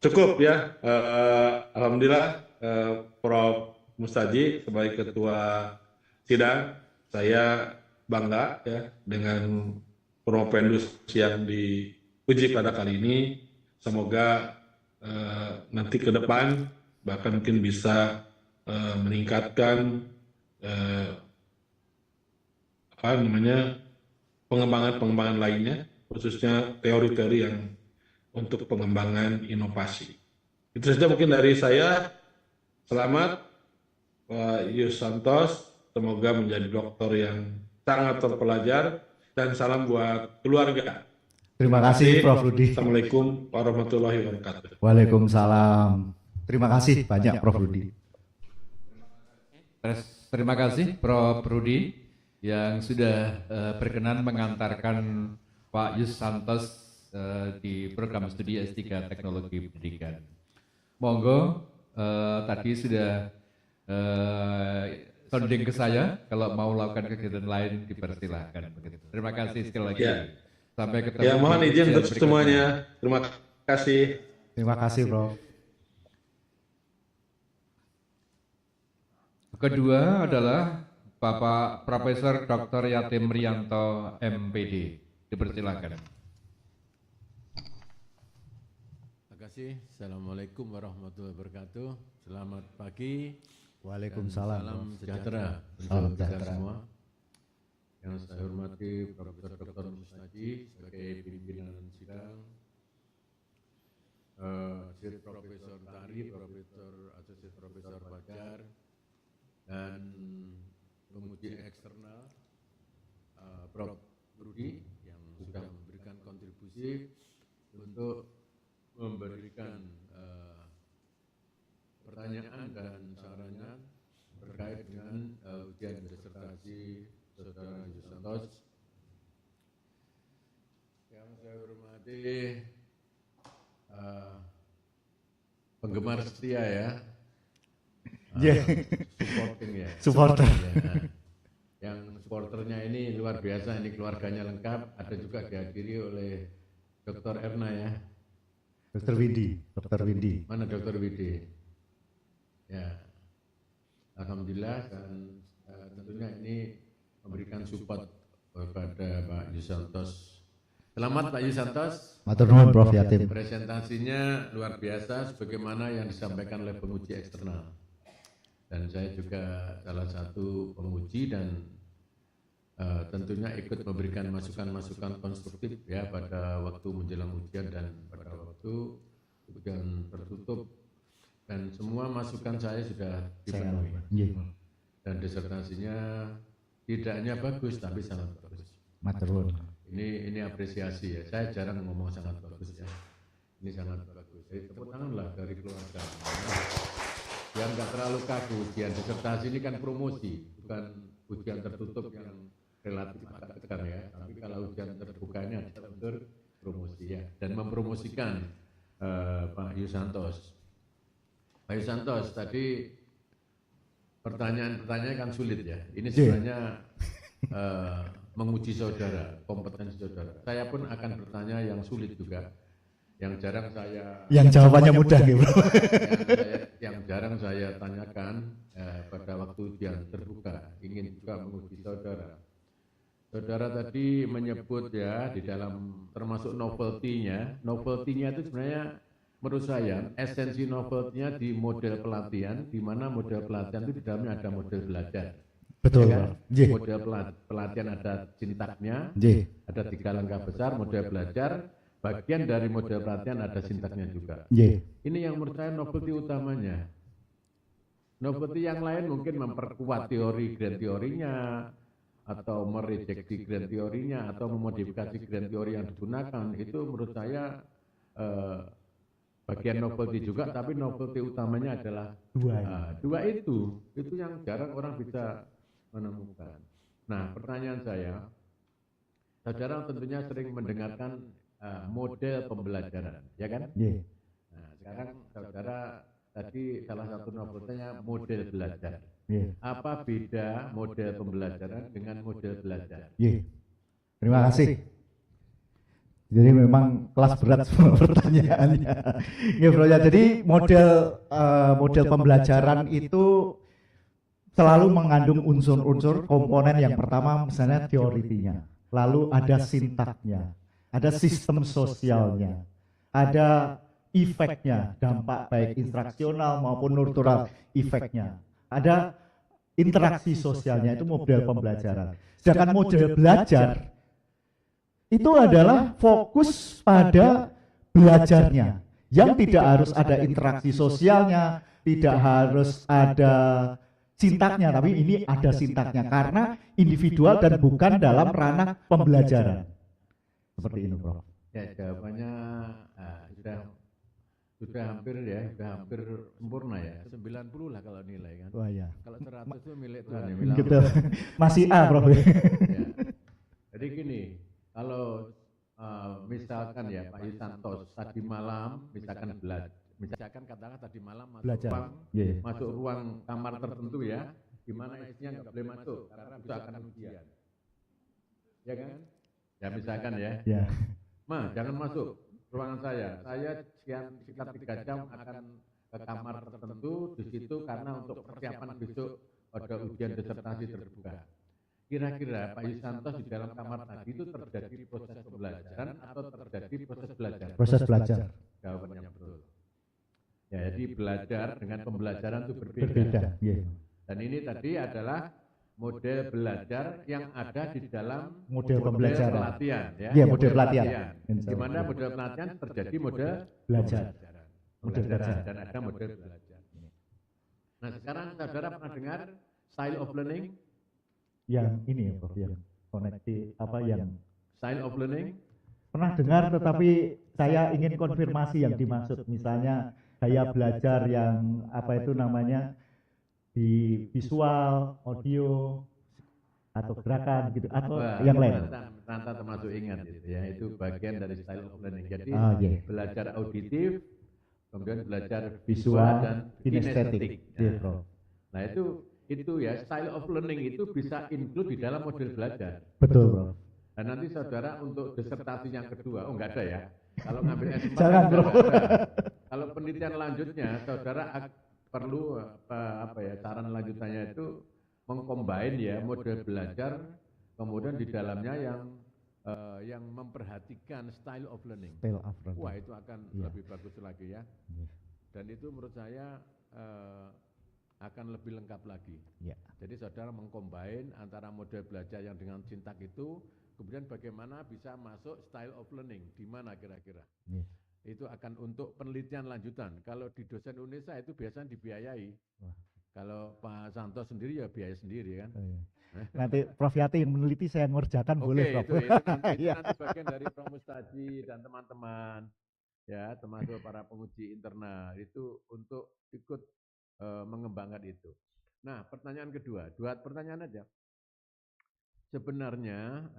Speaker 4: Cukup ya. Alhamdulillah Prof Mustaji sebagai ketua sidang, saya bangga ya dengan Propendus yang diuji pada kali ini. Semoga nanti ke depan bahkan mungkin bisa meningkatkan pengembangan lainnya, khususnya teori-teori yang untuk pengembangan inovasi. Itu saja mungkin dari saya. Selamat Pak Yus Santos, semoga menjadi dokter yang sangat terpelajar, dan salam buat keluarga.
Speaker 3: Terima kasih Prof Rudi.
Speaker 4: Assalamualaikum warahmatullahi wabarakatuh.
Speaker 3: Waalaikumsalam. Terima kasih banyak Prof Rudi.
Speaker 2: Terima kasih Prof Rudi yang sudah berkenan mengantarkan Pak Yus Santos di program studi S3 Teknologi Pendidikan. Monggo, tadi sudah sounding ke saya, kalau mau lakukan kegiatan lain dipersilahkan. Begitu. Terima kasih sekali lagi.
Speaker 4: Ya.
Speaker 2: Sampai ketemu.
Speaker 4: Ya, mohon izin untuk semuanya. Terima kasih.
Speaker 3: Terima kasih, Bro.
Speaker 2: Kedua adalah Bapak Profesor Dr. Yatim Rianto MPD. Dipersilakan.
Speaker 5: Terima kasih. Assalamualaikum warahmatullahi wabarakatuh. Selamat pagi.
Speaker 3: Waalaikumsalam.
Speaker 5: Salam sejahtera
Speaker 3: Salam
Speaker 5: untuk kita
Speaker 3: sejahtera.
Speaker 5: semua. Yang saya hormati Profesor Dr. Mustaji sebagai pimpinan sidang, Sir Profesor Tari, Profesor Asosiat Profesor Fajar, dan penguji eksternal Prof Rudi yang sudah memberikan kontribusi untuk memberikan pertanyaan dan sarannya terkait dengan ujian disertasi Saudara Yus Santos. Yang saya hormati penggemar setia ya, supporting ya,
Speaker 3: Supporter.
Speaker 5: ya. Yang supporternya ini luar biasa, ini keluarganya lengkap, ada juga dihadiri oleh Dr. Erna ya.
Speaker 3: Dr. Windy.
Speaker 5: Mana Dr. Widi? Ya, alhamdulillah, dan tentunya ini memberikan support kepada Pak Yusantos. Selamat Pak Yusantos.
Speaker 3: Matur nuwun Prof Yatim.
Speaker 5: Presentasinya luar biasa sebagaimana yang disampaikan oleh penguji eksternal. Dan saya juga salah satu penguji dan tentunya ikut memberikan masukan-masukan konstruktif ya pada waktu menjelang ujian dan pada waktu ujian tertutup, dan semua masukan saya sudah dipenuhi. Dan disertasinya tidak hanya bagus tapi sangat bagus.
Speaker 3: Matur nuwun.
Speaker 5: Ini apresiasi ya. Saya jarang ngomong sangat bagus ya. Ini sangat bagus. Jadi tepuk tanganlah dari keluarga. Biar nggak terlalu kaku. Ujian disertasi ini kan promosi, bukan ujian tertutup yang relatif agak tekan ya. Tapi kalau ujian terbuka ini adalah untuk promosi ya. Dan mempromosikan Pak Yusantos. Pak Yusantos, tadi pertanyaan-pertanyaan kan sulit ya. Ini sebenarnya menguji saudara, kompetensi saudara. Saya pun akan bertanya yang sulit juga, yang jarang saya.
Speaker 3: Yang jawabannya mudah nih Bro.
Speaker 5: Yang jarang saya tanyakan pada waktu ujian terbuka. Ingin juga menguji saudara. Saudara tadi menyebut ya di dalam termasuk novelty-nya. Novelty-nya itu sebenarnya menurut saya esensi novelty-nya di model pelatihan, di mana model pelatihan itu di dalamnya ada model belajar.
Speaker 3: Betul.
Speaker 5: Ya kan?
Speaker 3: J.
Speaker 5: Model pelatihan ada sintaknya,
Speaker 3: J.
Speaker 5: ada 3 langkah besar model belajar. Bagian dari model pelatihan ada sintaknya juga.
Speaker 3: J.
Speaker 5: Ini yang menurut saya novelty utamanya. Novelty yang lain mungkin memperkuat teori grand teorinya, atau merejeksi grand teorinya, atau memodifikasi grand teori yang digunakan. Itu menurut saya bagian novelty juga, tapi novelty utamanya adalah dua itu yang jarang orang bisa menemukan. Nah, pertanyaan saya, saudara tentunya sering mendengarkan model pembelajaran, ya kan?
Speaker 3: J.
Speaker 5: Nah, sekarang saudara tadi salah satu novelnya model belajar.
Speaker 3: J.
Speaker 5: Apa beda model pembelajaran dengan model belajar?
Speaker 3: J. Terima kasih. Jadi memang kelas berat semua pertanyaannya. Ya Bro ya, jadi model pembelajaran itu selalu mengandung unsur-unsur komponen. Yang pertama misalnya teorinya, lalu ada sintaknya, ada sistem sosialnya, ada efeknya, dampak baik instruksional maupun nurtural efeknya, ada interaksi sosialnya, itu model pembelajaran. Sedangkan model belajar itu adalah fokus pada belajarnya, yang tidak harus ada interaksi sosialnya, tidak harus ada sintaknya, tapi ini ada sintaknya karena individual dan bukan dalam ranah pembelajaran. Seperti ini, Prof.
Speaker 5: Ya, jawabannya sudah hampir sempurna ya. 90 lah kalau nilai kan.
Speaker 3: Wah ya.
Speaker 5: Kalau 100 itu milik Tuhan ya.
Speaker 3: Gitu. Masih A, Prof.
Speaker 5: Ya. Jadi gini, kalau misalkan ya Pak Yusantos tadi malam misalkan katakanlah tadi malam masuk ruang kamar tertentu ya, di mana isinya nggak boleh masuk karena bisa akan ujian, ya kan? Ya misalkan ya, Ma jangan masuk ruangan saya sekitar 3 jam akan ke kamar tertentu di situ karena untuk persiapan besok ada ujian disertasi terbuka. Kira-kira Pak Yusantos di dalam kamar tadi itu terjadi proses pembelajaran atau terjadi proses belajar?
Speaker 3: Proses belajar.
Speaker 5: Jawabannya betul. Ya, jadi belajar dengan pembelajaran itu berbeda. Dan ini tadi adalah model belajar yang ada di dalam
Speaker 3: model pembelajaran.
Speaker 5: Pelatihan, ya.
Speaker 3: Iya, model pelatihan.
Speaker 5: Di mana model pelatihan terjadi model
Speaker 3: belajar.
Speaker 5: Pembelajaran dan ada model belajar. Nah, sekarang saudara pernah dengar style of learning?
Speaker 3: Yang ini ya, Prof, yang yang
Speaker 5: style of learning?
Speaker 3: Pernah dengar, tetapi saya ingin konfirmasi yang dimaksud. Misalnya gaya belajar yang di visual, audio, atau gerakan gitu, atau yang lain.
Speaker 5: Ranta termasuk ingat gitu ya, itu bagian dari style of learning. Jadi belajar auditif, kemudian belajar visual dan kinestetik.
Speaker 3: Prof.
Speaker 5: Nah itu itu ya style of learning itu bisa include di dalam model belajar.
Speaker 3: Betul, Prof.
Speaker 5: Dan nanti saudara untuk disertasi yang kedua, oh enggak ada ya. Kalau ngambil S4
Speaker 3: Jangan,
Speaker 5: kan
Speaker 3: Bro.
Speaker 5: enggak ada. Kalau penelitian lanjutnya, saudara perlu saran lanjutannya itu mengcombine ya model belajar, kemudian di dalamnya yang memperhatikan style of learning.
Speaker 3: Style of learning.
Speaker 5: Wah, itu akan
Speaker 3: Iya.
Speaker 5: lebih bagus lagi ya.
Speaker 3: Iya.
Speaker 5: Dan itu menurut saya akan lebih lengkap lagi.
Speaker 3: Iya.
Speaker 5: Jadi saudara mengcombine antara model belajar yang dengan Cintak itu, kemudian bagaimana bisa masuk style of learning, di mana kira-kira.
Speaker 3: Iya.
Speaker 5: Itu akan untuk penelitian lanjutan. Kalau di dosen Unesa itu biasanya dibiayai.
Speaker 3: Wah.
Speaker 5: Kalau Pak Santo sendiri ya biaya sendiri kan.
Speaker 3: Oh, iya. Nanti Prof Yati yang meneliti, saya ngerjakan boleh, Prof.
Speaker 5: Itu nanti,
Speaker 3: Iya.
Speaker 5: nanti bagian dari Prof Mustadi dan teman-teman, ya termasuk para penguji internal itu untuk ikut mengembangkan itu. Nah, pertanyaan kedua, 2 pertanyaan aja. Sebenarnya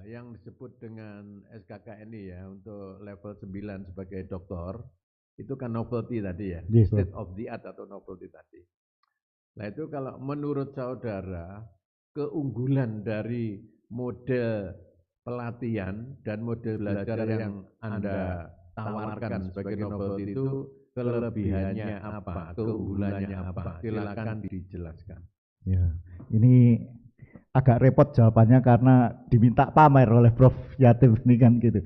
Speaker 5: yang disebut dengan SKKNI ya untuk level 9 sebagai doktor, itu kan novelty tadi ya,
Speaker 3: Yes,
Speaker 5: state of the art atau novelty tadi. Nah itu kalau menurut saudara, keunggulan dari model pelatihan dan model belajar yang Anda tawarkan sebagai novelty itu kelebihannya apa, keunggulannya apa? Silakan dijelaskan.
Speaker 3: Ya, ini agak repot jawabannya karena diminta pamer oleh Prof Yatim ini kan gitu.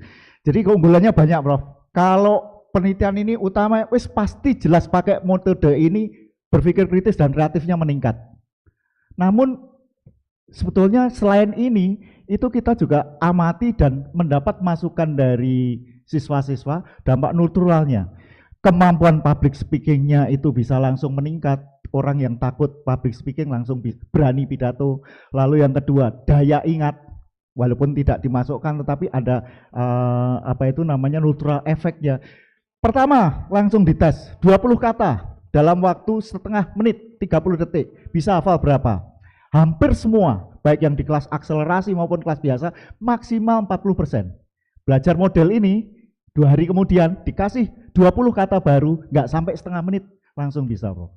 Speaker 3: Jadi keunggulannya banyak, Prof. Kalau penelitian ini utama wis pasti jelas pakai metode ini, berpikir kritis dan kreatifnya meningkat. Namun sebetulnya selain ini, itu kita juga amati dan mendapat masukan dari siswa-siswa dampak naturalnya. Kemampuan public speaking-nya itu bisa langsung meningkat. Orang yang takut public speaking langsung berani pidato. Lalu yang kedua, daya ingat. Walaupun tidak dimasukkan tetapi ada natural effect-nya. Pertama, langsung dites 20 kata dalam waktu setengah menit, 30 detik. Bisa hafal berapa? Hampir semua, baik yang di kelas akselerasi maupun kelas biasa, maksimal 40%. Belajar model ini, 2 hari kemudian dikasih 20 kata baru, nggak sampai setengah menit, langsung bisa, Prof.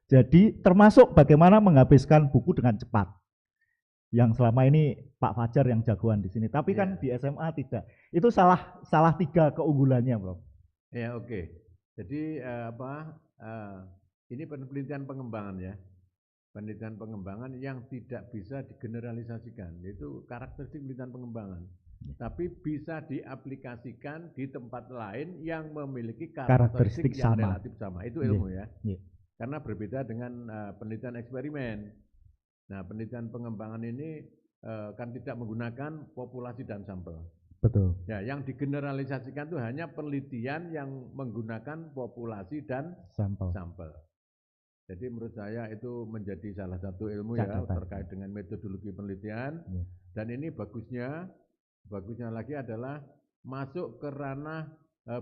Speaker 3: Jadi termasuk bagaimana menghabiskan buku dengan cepat. Yang selama ini Pak Fajar yang jagoan di sini, tapi kan di SMA tidak. Itu salah 3 keunggulannya, Prof.
Speaker 5: Ya, oke. Jadi ini penelitian pengembangan ya. Penelitian pengembangan yang tidak bisa digeneralisasikan, itu karakteristik penelitian pengembangan. Tapi bisa diaplikasikan di tempat lain yang memiliki karakteristik yang
Speaker 3: sama.
Speaker 5: relatif sama. Itu ilmu ya.
Speaker 3: Yeah.
Speaker 5: Karena berbeda dengan penelitian eksperimen. Nah, penelitian pengembangan ini kan tidak menggunakan populasi dan sampel.
Speaker 3: Betul.
Speaker 5: Ya, yang digeneralisasikan itu hanya penelitian yang menggunakan populasi dan sampel. Jadi menurut saya itu menjadi salah satu ilmu ya terkait dengan metodologi penelitian. Ya. Dan ini bagusnya lagi adalah masuk ke ranah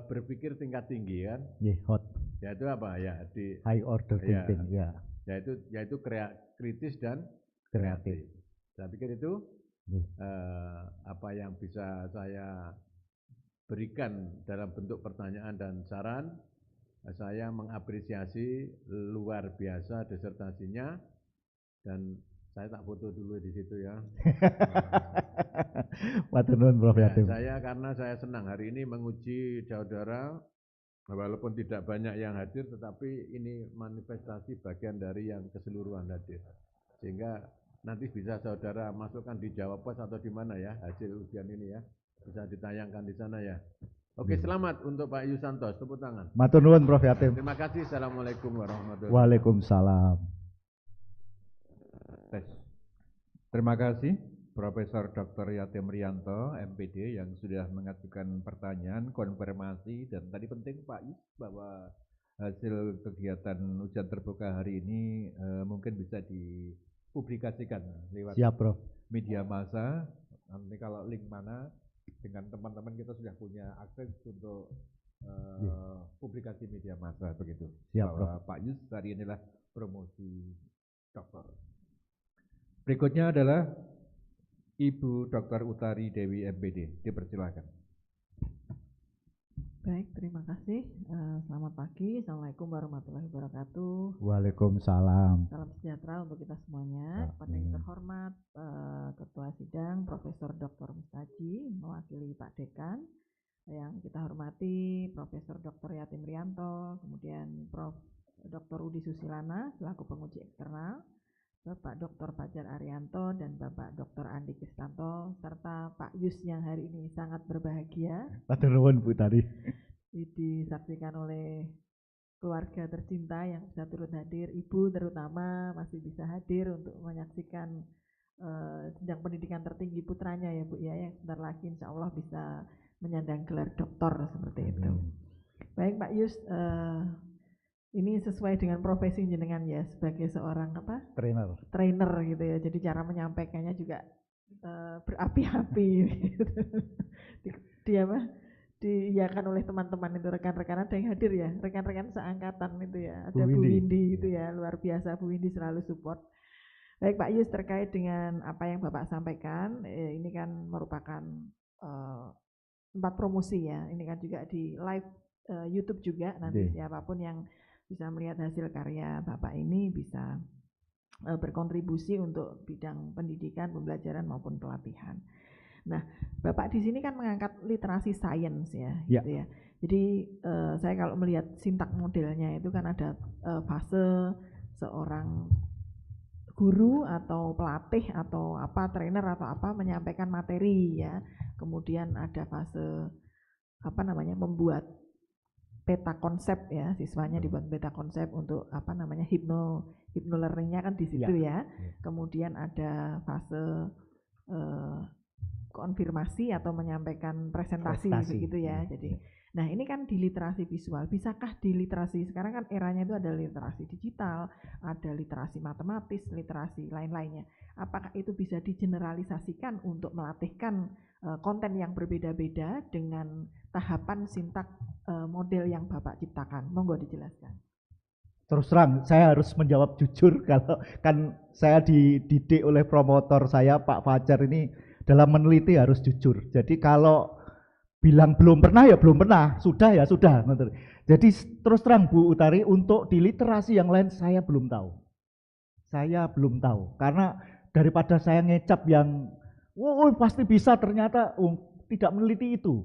Speaker 5: berpikir tingkat tinggi kan.
Speaker 3: Hot.
Speaker 5: Yaitu apa ya di
Speaker 3: high order thinking ya.
Speaker 5: Yaitu kritis dan kreatif. Saya pikir itu apa yang bisa saya berikan dalam bentuk pertanyaan dan saran. Saya mengapresiasi luar biasa disertasinya dan saya tak foto dulu di situ ya.
Speaker 3: Prof Yatim.
Speaker 5: Karena saya senang hari ini menguji saudara, walaupun tidak banyak yang hadir, tetapi ini manifestasi bagian dari yang keseluruhan hadir. Sehingga nanti bisa saudara masukkan di Jawa Pos atau di mana ya hasil ujian ini ya, bisa ditayangkan di sana ya. Oke, selamat untuk Pak Yusantos, tepuk tangan.
Speaker 3: Matur nuwun Prof Yatim.
Speaker 5: Terima kasih. Assalamualaikum warahmatullahi wabarakatuh.
Speaker 3: Waalaikumsalam.
Speaker 2: Terima kasih Profesor Dr. Yatim Rianto, MPD, yang sudah mengajukan pertanyaan, konfirmasi, dan tadi penting Pak Yus bahwa hasil kegiatan ujian terbuka hari ini mungkin bisa dipublikasikan lewat media massa. Nanti kalau link mana dengan teman-teman kita sudah punya akses untuk publikasi media massa begitu. Bahwa Pak Yus hari inilah promosi dokter. Berikutnya adalah Ibu Dr. Utari Dewi MPD, dipersilakan.
Speaker 6: Baik, terima kasih. Selamat pagi. Assalamualaikum warahmatullahi wabarakatuh.
Speaker 3: Waalaikumsalam.
Speaker 6: Salam sejahtera untuk kita semuanya. Kepada yang terhormat Ketua Sidang Profesor Dr. Mustaji mewakili Pak Dekan, yang kita hormati Profesor Dr. Yatim Rianto, kemudian Prof. Dr. Udi Susilana selaku penguji eksternal, Bapak Dr. Fajar Arianto dan Bapak Dr. Andi Kristanto, serta Pak Yus yang hari ini sangat berbahagia
Speaker 3: Matur nuwun Bu Tari.
Speaker 6: disaksikan oleh keluarga tercinta yang bisa turut hadir, ibu terutama masih bisa hadir untuk menyaksikan jenjang pendidikan tertinggi putranya ya Bu ya, yang sebentar lagi insya Allah bisa menyandang gelar doktor seperti itu. Baik Pak Yus, ini sesuai dengan profesi jenengan ya sebagai seorang trainer gitu ya, jadi cara menyampaikannya juga berapi-api gitu. Diiyakan oleh teman-teman itu, rekan-rekan ada yang hadir ya, rekan-rekan seangkatan itu ya, ada Bu Windy gitu ya, luar biasa Bu Windy selalu support. Baik Pak Yus, terkait dengan apa yang Bapak sampaikan, ini kan merupakan tempat promosi ya, ini kan juga di live YouTube juga, nanti siapapun yang bisa melihat hasil karya Bapak ini bisa berkontribusi untuk bidang pendidikan, pembelajaran maupun pelatihan. Nah, Bapak di sini kan mengangkat literasi sains ya, gitu ya. Jadi saya kalau melihat sintak modelnya itu kan ada fase seorang guru atau pelatih atau apa, trainer atau apa menyampaikan materi ya. Kemudian ada fase membuat peta konsep ya, siswanya dibuat peta konsep untuk hypno learning-nya kan di situ ya. Kemudian ada fase konfirmasi atau menyampaikan presentasi begitu ya. Jadi nah ini kan di literasi visual, bisakah di literasi sekarang kan eranya itu ada literasi digital, ada literasi matematis, literasi lain-lainnya. Apakah itu bisa digeneralisasikan untuk melatihkan konten yang berbeda-beda dengan tahapan sintak model yang Bapak ciptakan? Monggo dijelaskan.
Speaker 3: Terus terang, saya harus menjawab jujur kalau kan saya dididik oleh promotor saya Pak Fajar ini dalam meneliti harus jujur. Jadi kalau bilang belum pernah ya belum pernah, sudah ya sudah. Jadi terus terang Bu Utari, untuk di literasi yang lain saya belum tahu. Saya belum tahu karena daripada saya ngecap yang pasti bisa, ternyata tidak meneliti itu.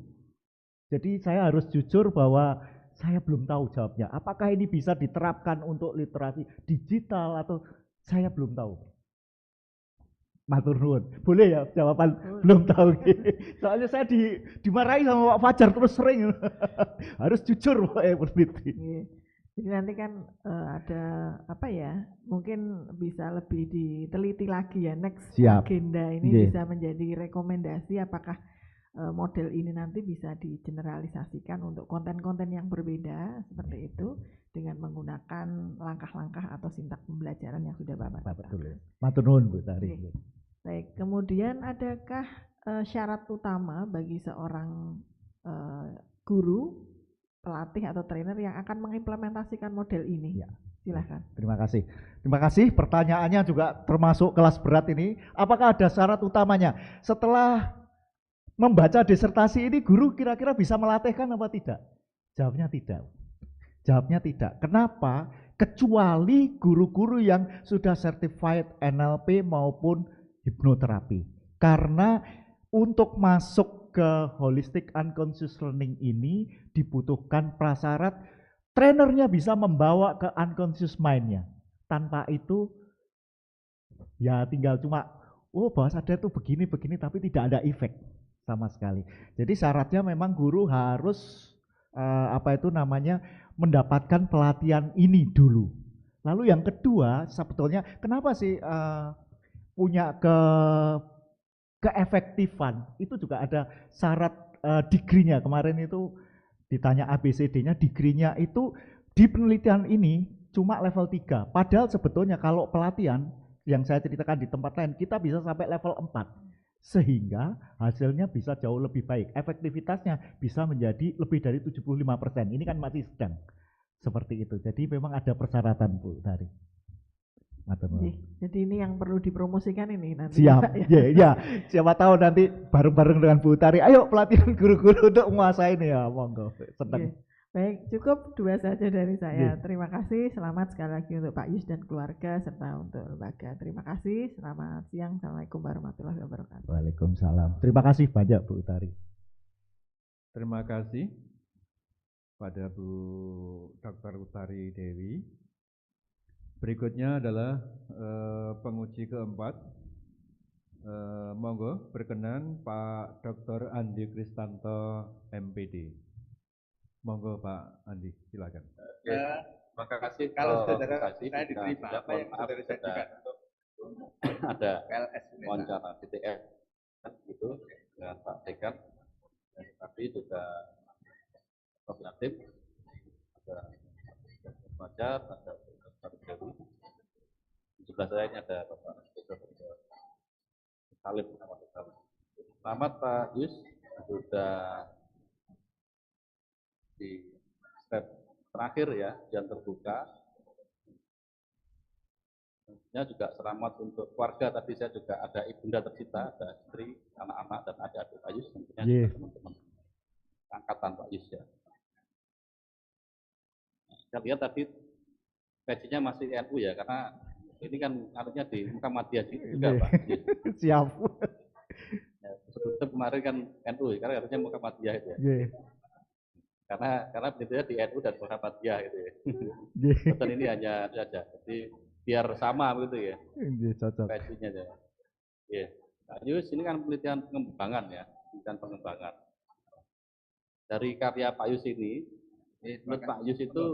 Speaker 3: Jadi saya harus jujur bahwa saya belum tahu jawabnya. Apakah ini bisa diterapkan untuk literasi digital atau saya belum tahu. Matur nuwun. Boleh ya jawaban belum tahu. Soalnya saya dimarahi sama Pak Fajar terus sering. Harus jujur peneliti.
Speaker 6: Jadi nanti kan ada mungkin bisa lebih diteliti lagi ya, next agenda ini bisa menjadi rekomendasi apakah model ini nanti bisa digeneralisasikan untuk konten-konten yang berbeda seperti itu dengan menggunakan langkah-langkah atau sintak pembelajaran yang sudah Bapak
Speaker 3: betul. Matur nuwun Bu Tari.
Speaker 6: Baik, kemudian adakah syarat utama bagi seorang guru, pelatih atau trainer yang akan mengimplementasikan model ini? Ya. Silahkan.
Speaker 3: Terima kasih. Terima kasih. Pertanyaannya juga termasuk kelas berat ini. Apakah ada syarat utamanya? Setelah membaca disertasi ini, guru kira-kira bisa melatihkan apa tidak? Jawabnya tidak. Jawabnya tidak. Kenapa? Kecuali guru-guru yang sudah certified NLP maupun hipnoterapi. Karena untuk masuk ke holistic unconscious learning ini dibutuhkan prasyarat trainernya bisa membawa ke unconscious mind-nya. Tanpa itu ya tinggal cuma bawah sadar tuh begini tapi tidak ada efek sama sekali. Jadi syaratnya memang guru harus mendapatkan pelatihan ini dulu. Lalu yang kedua sebetulnya kenapa sih punya keefektifan itu juga ada syarat degree-nya. Kemarin itu ditanya ABCD-nya, degree-nya itu di penelitian ini cuma level 3. Padahal sebetulnya kalau pelatihan yang saya ceritakan di tempat lain kita bisa sampai level 4. Sehingga hasilnya bisa jauh lebih baik. Efektivitasnya bisa menjadi lebih dari 75%. Ini kan masih sedang seperti itu. Jadi memang ada persyaratan Bu Tari. Matur nuwun.
Speaker 6: Jadi ini yang perlu dipromosikan ini nanti.
Speaker 3: Siap,
Speaker 6: Pak, ya.
Speaker 3: ya, siapa tahu nanti bareng-bareng dengan Bu Utari, ayo pelatihan guru-guru untuk menguasai ini ya, monggo. Seneng.
Speaker 6: Baik, cukup 2 saja dari saya.
Speaker 3: Nggih.
Speaker 6: Terima kasih, selamat sekali lagi untuk Pak Yus dan keluarga serta untuk lembaga. Terima kasih, selamat siang. Assalamualaikum warahmatullahi wabarakatuh.
Speaker 3: Waalaikumsalam. Terima kasih banyak Bu Utari.
Speaker 2: Terima kasih pada Bu Dr. Utari Dewi. Berikutnya adalah penguji keempat. Monggo berkenan Pak Dr. Andi Kristanto MPD. Monggo Pak Andi, silakan.
Speaker 7: Terima kasih.
Speaker 8: Kalau saudara saya diterima, apa yang saudara sajikan untuk
Speaker 7: ada
Speaker 8: PLS
Speaker 7: wawancara DTF gitu dengan Pak Dekan, dan tadi juga Prof. Latif, ada Fajar, ada Pak Dewi. Di sebelah saya ini ada Bapak Salim. Selamat Pak Yus, sudah di step terakhir ya, yang terbuka. Tentunya juga selamat untuk keluarga. Tadi saya juga ada ibunda tercinta, ada istri, anak-anak, dan ada adik Pak Yus. Tentunya juga teman-teman angkatan Pak Yus ya. Saya lihat tadi pecinya masih NU ya, karena ini kan artinya di Muhammadiyah juga Pak Yus.
Speaker 3: Siap.
Speaker 7: Ya, sebetulnya kemarin kan NU, karena artinya Muhammadiyah itu ya. Karena penelitiannya di NU dan Muhammadiyah gitu ya. Betul, ini hanya saja. Jadi biar sama begitu ya.
Speaker 3: Cocok.
Speaker 7: Pecinya ya. Iya. Pak Yus, ini kan penelitian pengembangan ya, penelitian pengembangan. Dari karya Pak Yus ini menurut Pak Yus itu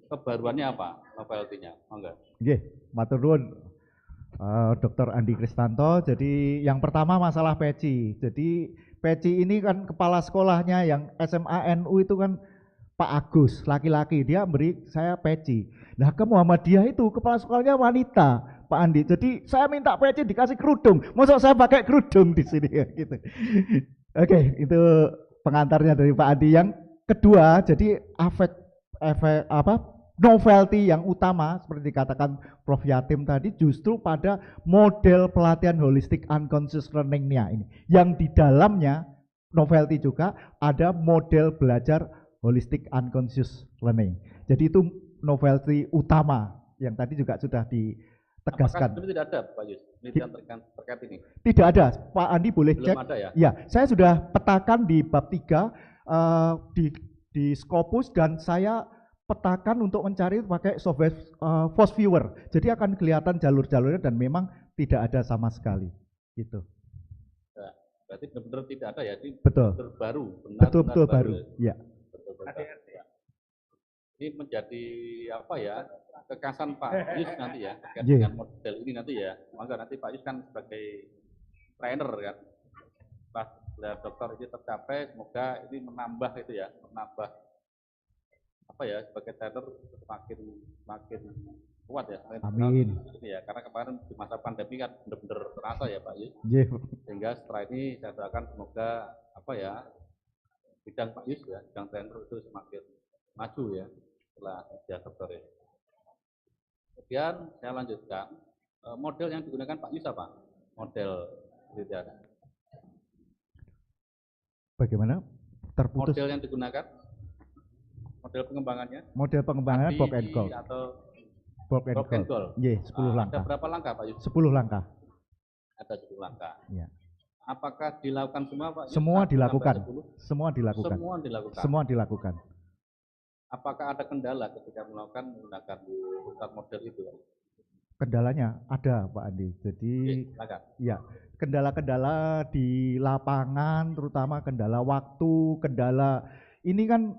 Speaker 7: kebaruannya apa? Novelty-nya? Enggak.
Speaker 3: Nggih, matur nuwun. Dr. Andi Kristanto. Jadi yang pertama masalah peci. Jadi peci ini kan kepala sekolahnya yang SMA NU itu kan Pak Agus, laki-laki. Dia beri saya peci. Nah ke Muhammadiyah itu kepala sekolahnya wanita, Pak Andi. Jadi saya minta peci dikasih kerudung. Masa saya pakai kerudung di sini ya gitu. Oke, itu pengantarnya dari Pak Andi. Yang kedua, jadi efek novelty yang utama seperti dikatakan Prof. Yatim tadi justru pada model pelatihan holistic unconscious learning-nya ini. Yang di dalamnya novelty juga ada model belajar holistic unconscious learning. Jadi itu novelty utama yang tadi juga sudah ditegaskan.
Speaker 7: Apakah itu tidak ada Pak Yus penelitian terkait ini?
Speaker 3: Tidak ada, Pak Andi boleh
Speaker 7: Belum
Speaker 3: cek.
Speaker 7: ada ya?
Speaker 3: Ya, saya sudah petakan di bab 3 di Scopus dan saya petakan untuk mencari pakai software Force Viewer. Jadi akan kelihatan jalur-jalurnya dan memang tidak ada sama sekali. Gitu.
Speaker 7: Ya, berarti benar-benar tidak ada ya? Ini
Speaker 3: Betul.
Speaker 7: baru.
Speaker 3: Betul baru. Ya.
Speaker 7: Ya. Ini menjadi apa ya? Kekasan Pak Yus nanti ya, terkait dengan model ini nanti ya. Maka nanti Pak Yus kan sebagai trainer kan. Pas dokter ini tercapai, semoga ini menambah itu ya, menambah apa ya, sebagai trainer semakin kuat ya.
Speaker 3: Amin.
Speaker 7: Ini ya, karena kemarin di masa pandemi kan benar-benar terasa ya Pak Yus. Sehingga setelah ini saya doakan semoga apa ya, bidang Pak Yus ya, bidang trainer itu semakin maju ya setelah dia dokter ya. Kemudian saya lanjutkan, model yang digunakan Pak Yus apa? Model penelitian.
Speaker 3: Bagaimana? Terputus.
Speaker 7: Model yang digunakan? Model pengembangannya?
Speaker 3: Model pengembangannya box and goal.
Speaker 7: Atau
Speaker 3: box and goal. Iya, 10 langkah.
Speaker 7: Ada berapa langkah Pak Yus?
Speaker 3: 10 langkah.
Speaker 7: Ada 10 langkah.
Speaker 3: Ya.
Speaker 7: Apakah dilakukan semua Pak Yus?
Speaker 3: Semua dilakukan.
Speaker 7: 10?
Speaker 3: Semua dilakukan.
Speaker 7: Semua dilakukan.
Speaker 3: Semua dilakukan.
Speaker 7: Apakah ada kendala ketika menggunakan model itu?
Speaker 3: Kendalanya ada Pak Andi. Jadi ya, kendala-kendala di lapangan, terutama kendala waktu, kendala ini kan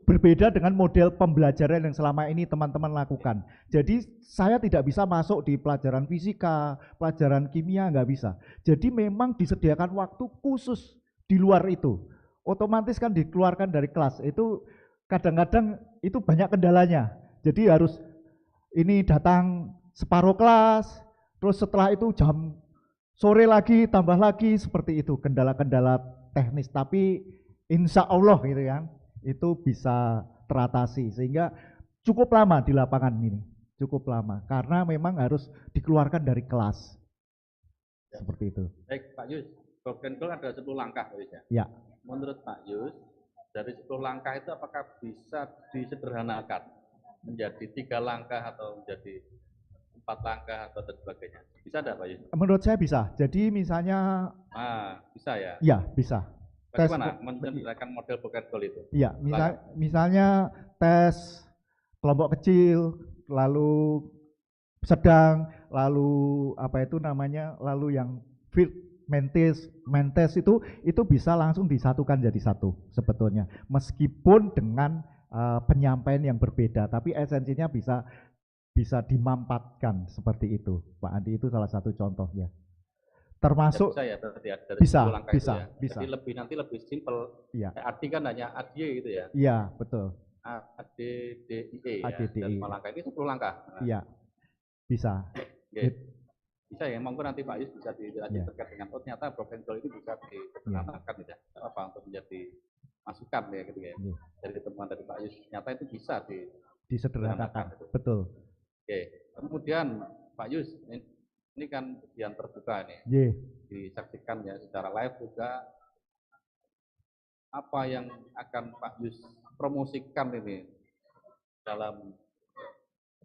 Speaker 3: berbeda dengan model pembelajaran yang selama ini teman-teman lakukan. Jadi saya tidak bisa masuk di pelajaran fisika, pelajaran kimia, nggak bisa. Jadi memang disediakan waktu khusus di luar itu. Otomatis kan dikeluarkan dari kelas. Itu kadang-kadang itu banyak kendalanya. Jadi harus ini datang separuh kelas, terus setelah itu jam sore lagi, tambah lagi, seperti itu kendala-kendala teknis. Tapi insya Allah gitu kan, itu bisa teratasi sehingga cukup lama di lapangan ini, cukup lama karena memang harus dikeluarkan dari kelas. Seperti itu.
Speaker 7: Baik, Pak Yus, broken goal ada 10 langkah, Pak Yus ya.
Speaker 3: Ya.
Speaker 7: Menurut Pak Yus, dari 10 langkah itu apakah bisa disederhanakan menjadi 3 langkah atau menjadi 4 langkah atau dan sebagainya? Bisa tidak, Pak Yus?
Speaker 3: Menurut saya bisa. Jadi misalnya
Speaker 7: bisa ya?
Speaker 3: Ya, bisa.
Speaker 7: Bagaimana menyederhanakan model broken goal itu?
Speaker 3: Iya, misalnya tes kelompok kecil, lalu sedang, lalu apa itu namanya, lalu yang field mentes itu bisa langsung disatukan jadi satu sebetulnya, meskipun dengan penyampaian yang berbeda, tapi esensinya bisa dimampatkan seperti itu, Pak Andi. Itu salah satu contohnya. Termasuk
Speaker 7: bisa ya, berarti ya, dari
Speaker 3: bisa,
Speaker 7: langkah
Speaker 3: bisa,
Speaker 7: itu ya.
Speaker 3: bisa.
Speaker 7: Jadi nanti lebih simpel.
Speaker 3: Iya.
Speaker 7: Arti kan hanya ADIE gitu ya.
Speaker 3: Iya, betul.
Speaker 7: ADDIE ya.
Speaker 3: ADDIE.
Speaker 7: Dan 5 langkah ini 10 langkah.
Speaker 3: Iya. Bisa.
Speaker 7: Bisa ya, monggo nanti Pak Yus bisa dilanjut terkait dengan ternyata broken goal ini bisa diperkenalkan ya. Apa untuk menjadi masukan ya gitu ya. Dari temuan dari Pak Yus. Ternyata itu bisa
Speaker 3: disederhanakan. Betul.
Speaker 7: Oke. Kemudian Pak Yus, ini kan ujian terbuka nih. Disaksikan ya secara live juga. Apa yang akan Pak Yus promosikan ini dalam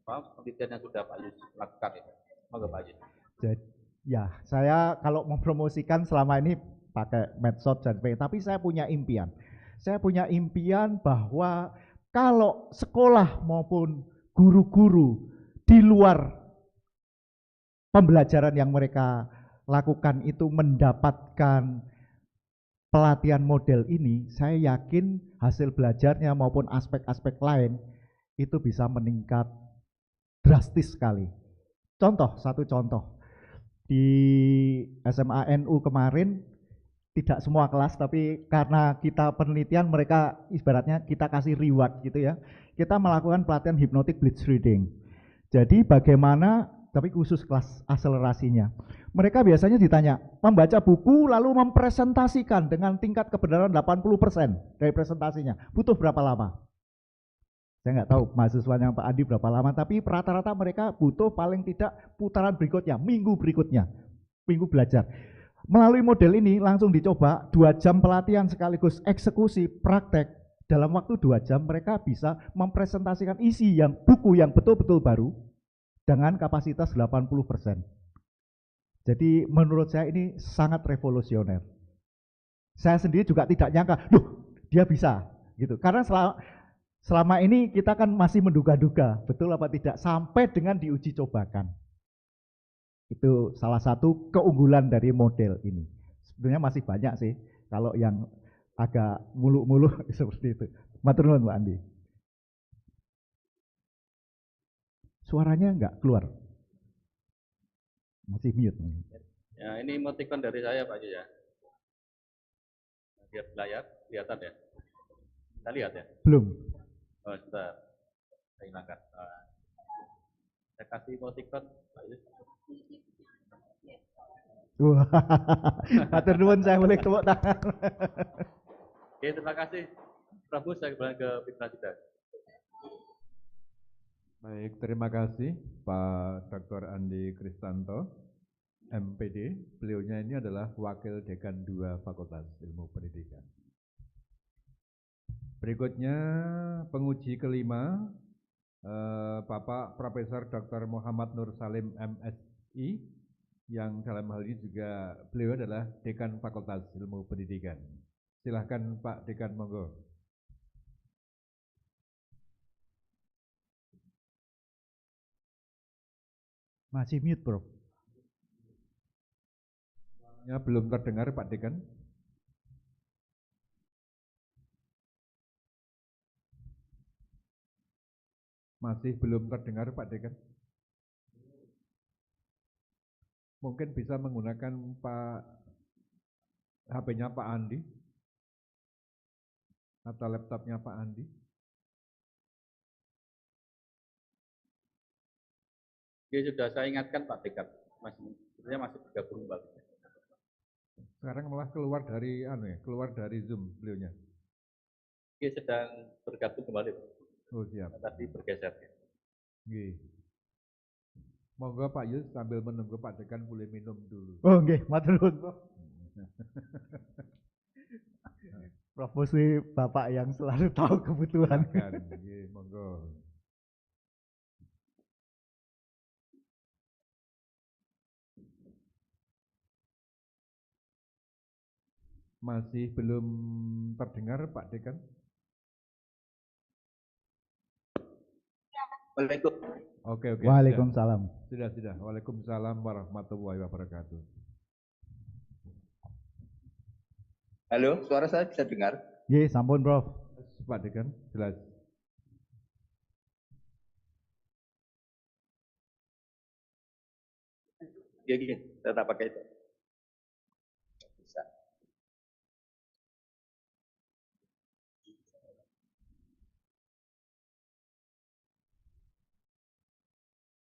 Speaker 7: penelitian yang sudah Pak Yus lakukan ini? Monggo Pak Yus.
Speaker 3: Jadi, ya, saya kalau mempromosikan selama ini pakai medsos dan sebagainya, tapi saya punya impian. Saya punya impian bahwa kalau sekolah maupun guru-guru di luar pembelajaran yang mereka lakukan itu mendapatkan pelatihan model ini, saya yakin hasil belajarnya maupun aspek-aspek lain itu bisa meningkat drastis sekali. Satu contoh, di SMA NU kemarin tidak semua kelas, tapi karena kita penelitian mereka ibaratnya kita kasih reward gitu ya, kita melakukan pelatihan hypnotic blitz reading. Jadi bagaimana, tapi khusus kelas akselerasinya, mereka biasanya ditanya membaca buku lalu mempresentasikan dengan tingkat kebenaran 80% dari presentasinya, butuh berapa lama? Saya nggak tahu mahasiswanya Pak Andi berapa lama, tapi rata-rata mereka butuh paling tidak putaran berikutnya, minggu berikutnya, minggu belajar. Melalui model ini langsung dicoba 2 jam pelatihan sekaligus eksekusi praktek. Dalam waktu 2 jam mereka bisa mempresentasikan isi yang buku yang betul-betul baru dengan kapasitas 80%. Jadi menurut saya ini sangat revolusioner. Saya sendiri juga tidak nyangka, loh dia bisa gitu. Karena selama ini kita kan masih menduga-duga betul apa tidak sampai dengan diuji cobakan. Itu salah satu keunggulan dari model ini. Sebenarnya masih banyak sih kalau yang agak muluk-muluk seperti itu. Matur nuwun Mbak Andi. Suaranya enggak keluar. Masih mute.
Speaker 7: Ya, ini emoticon dari saya Pak Yus ya. Lihat layar, kelihatan ya? Kita lihat ya?
Speaker 3: Belum.
Speaker 7: Oh, sebentar. Saya hilangkan. Saya kasih emoticon Pak Yus.
Speaker 3: Wah, matur nuwun, saya boleh tepuk tangan.
Speaker 7: Oke, terima kasih. Prabu, saya kembali ke Pimpinan Sidang.
Speaker 2: Baik, terima kasih Pak Dr. Andi Kristanto, MPD. Beliaunya ini adalah Wakil Dekan 2 Fakultas Ilmu Pendidikan. Berikutnya penguji kelima, Bapak Profesor Dr. Muhammad Nur Salim MSI, yang dalam hal ini juga beliau adalah Dekan Fakultas Ilmu Pendidikan. Silahkan Pak Dekan, monggo.
Speaker 3: Masih mute, Bro.
Speaker 2: Ya, belum terdengar Pak Dekan. Masih belum terdengar Pak Dekan. Mungkin bisa menggunakan HP-nya Pak Andi atau laptopnya Pak Andi.
Speaker 7: Oke, sudah saya ingatkan Pak Dekan, sebenarnya masih bergabung kembali.
Speaker 2: Sekarang malah keluar dari Zoom beliaunya.
Speaker 7: Oke, sedang bergabung kembali.
Speaker 2: Oh siap.
Speaker 7: Tadi bergeser.
Speaker 2: Oke. Monggo Pak Yus sambil menunggu Pak Dekan boleh minum dulu.
Speaker 3: Oh nggih, matur nuwun Prof. Prof Musli Bapak yang selalu tahu kebutuhan.
Speaker 2: Silakan, nggih, monggo. Masih belum terdengar Pak Dekan? Oke.
Speaker 3: Waalaikumsalam.
Speaker 2: Sudah. Waalaikumsalam warahmatullahi wabarakatuh.
Speaker 8: Halo, suara saya bisa dengar?
Speaker 3: Nggih, sampun Prof.
Speaker 2: Pak Dekan, jelas.
Speaker 8: Gini, saya tak pakai itu. Bisa.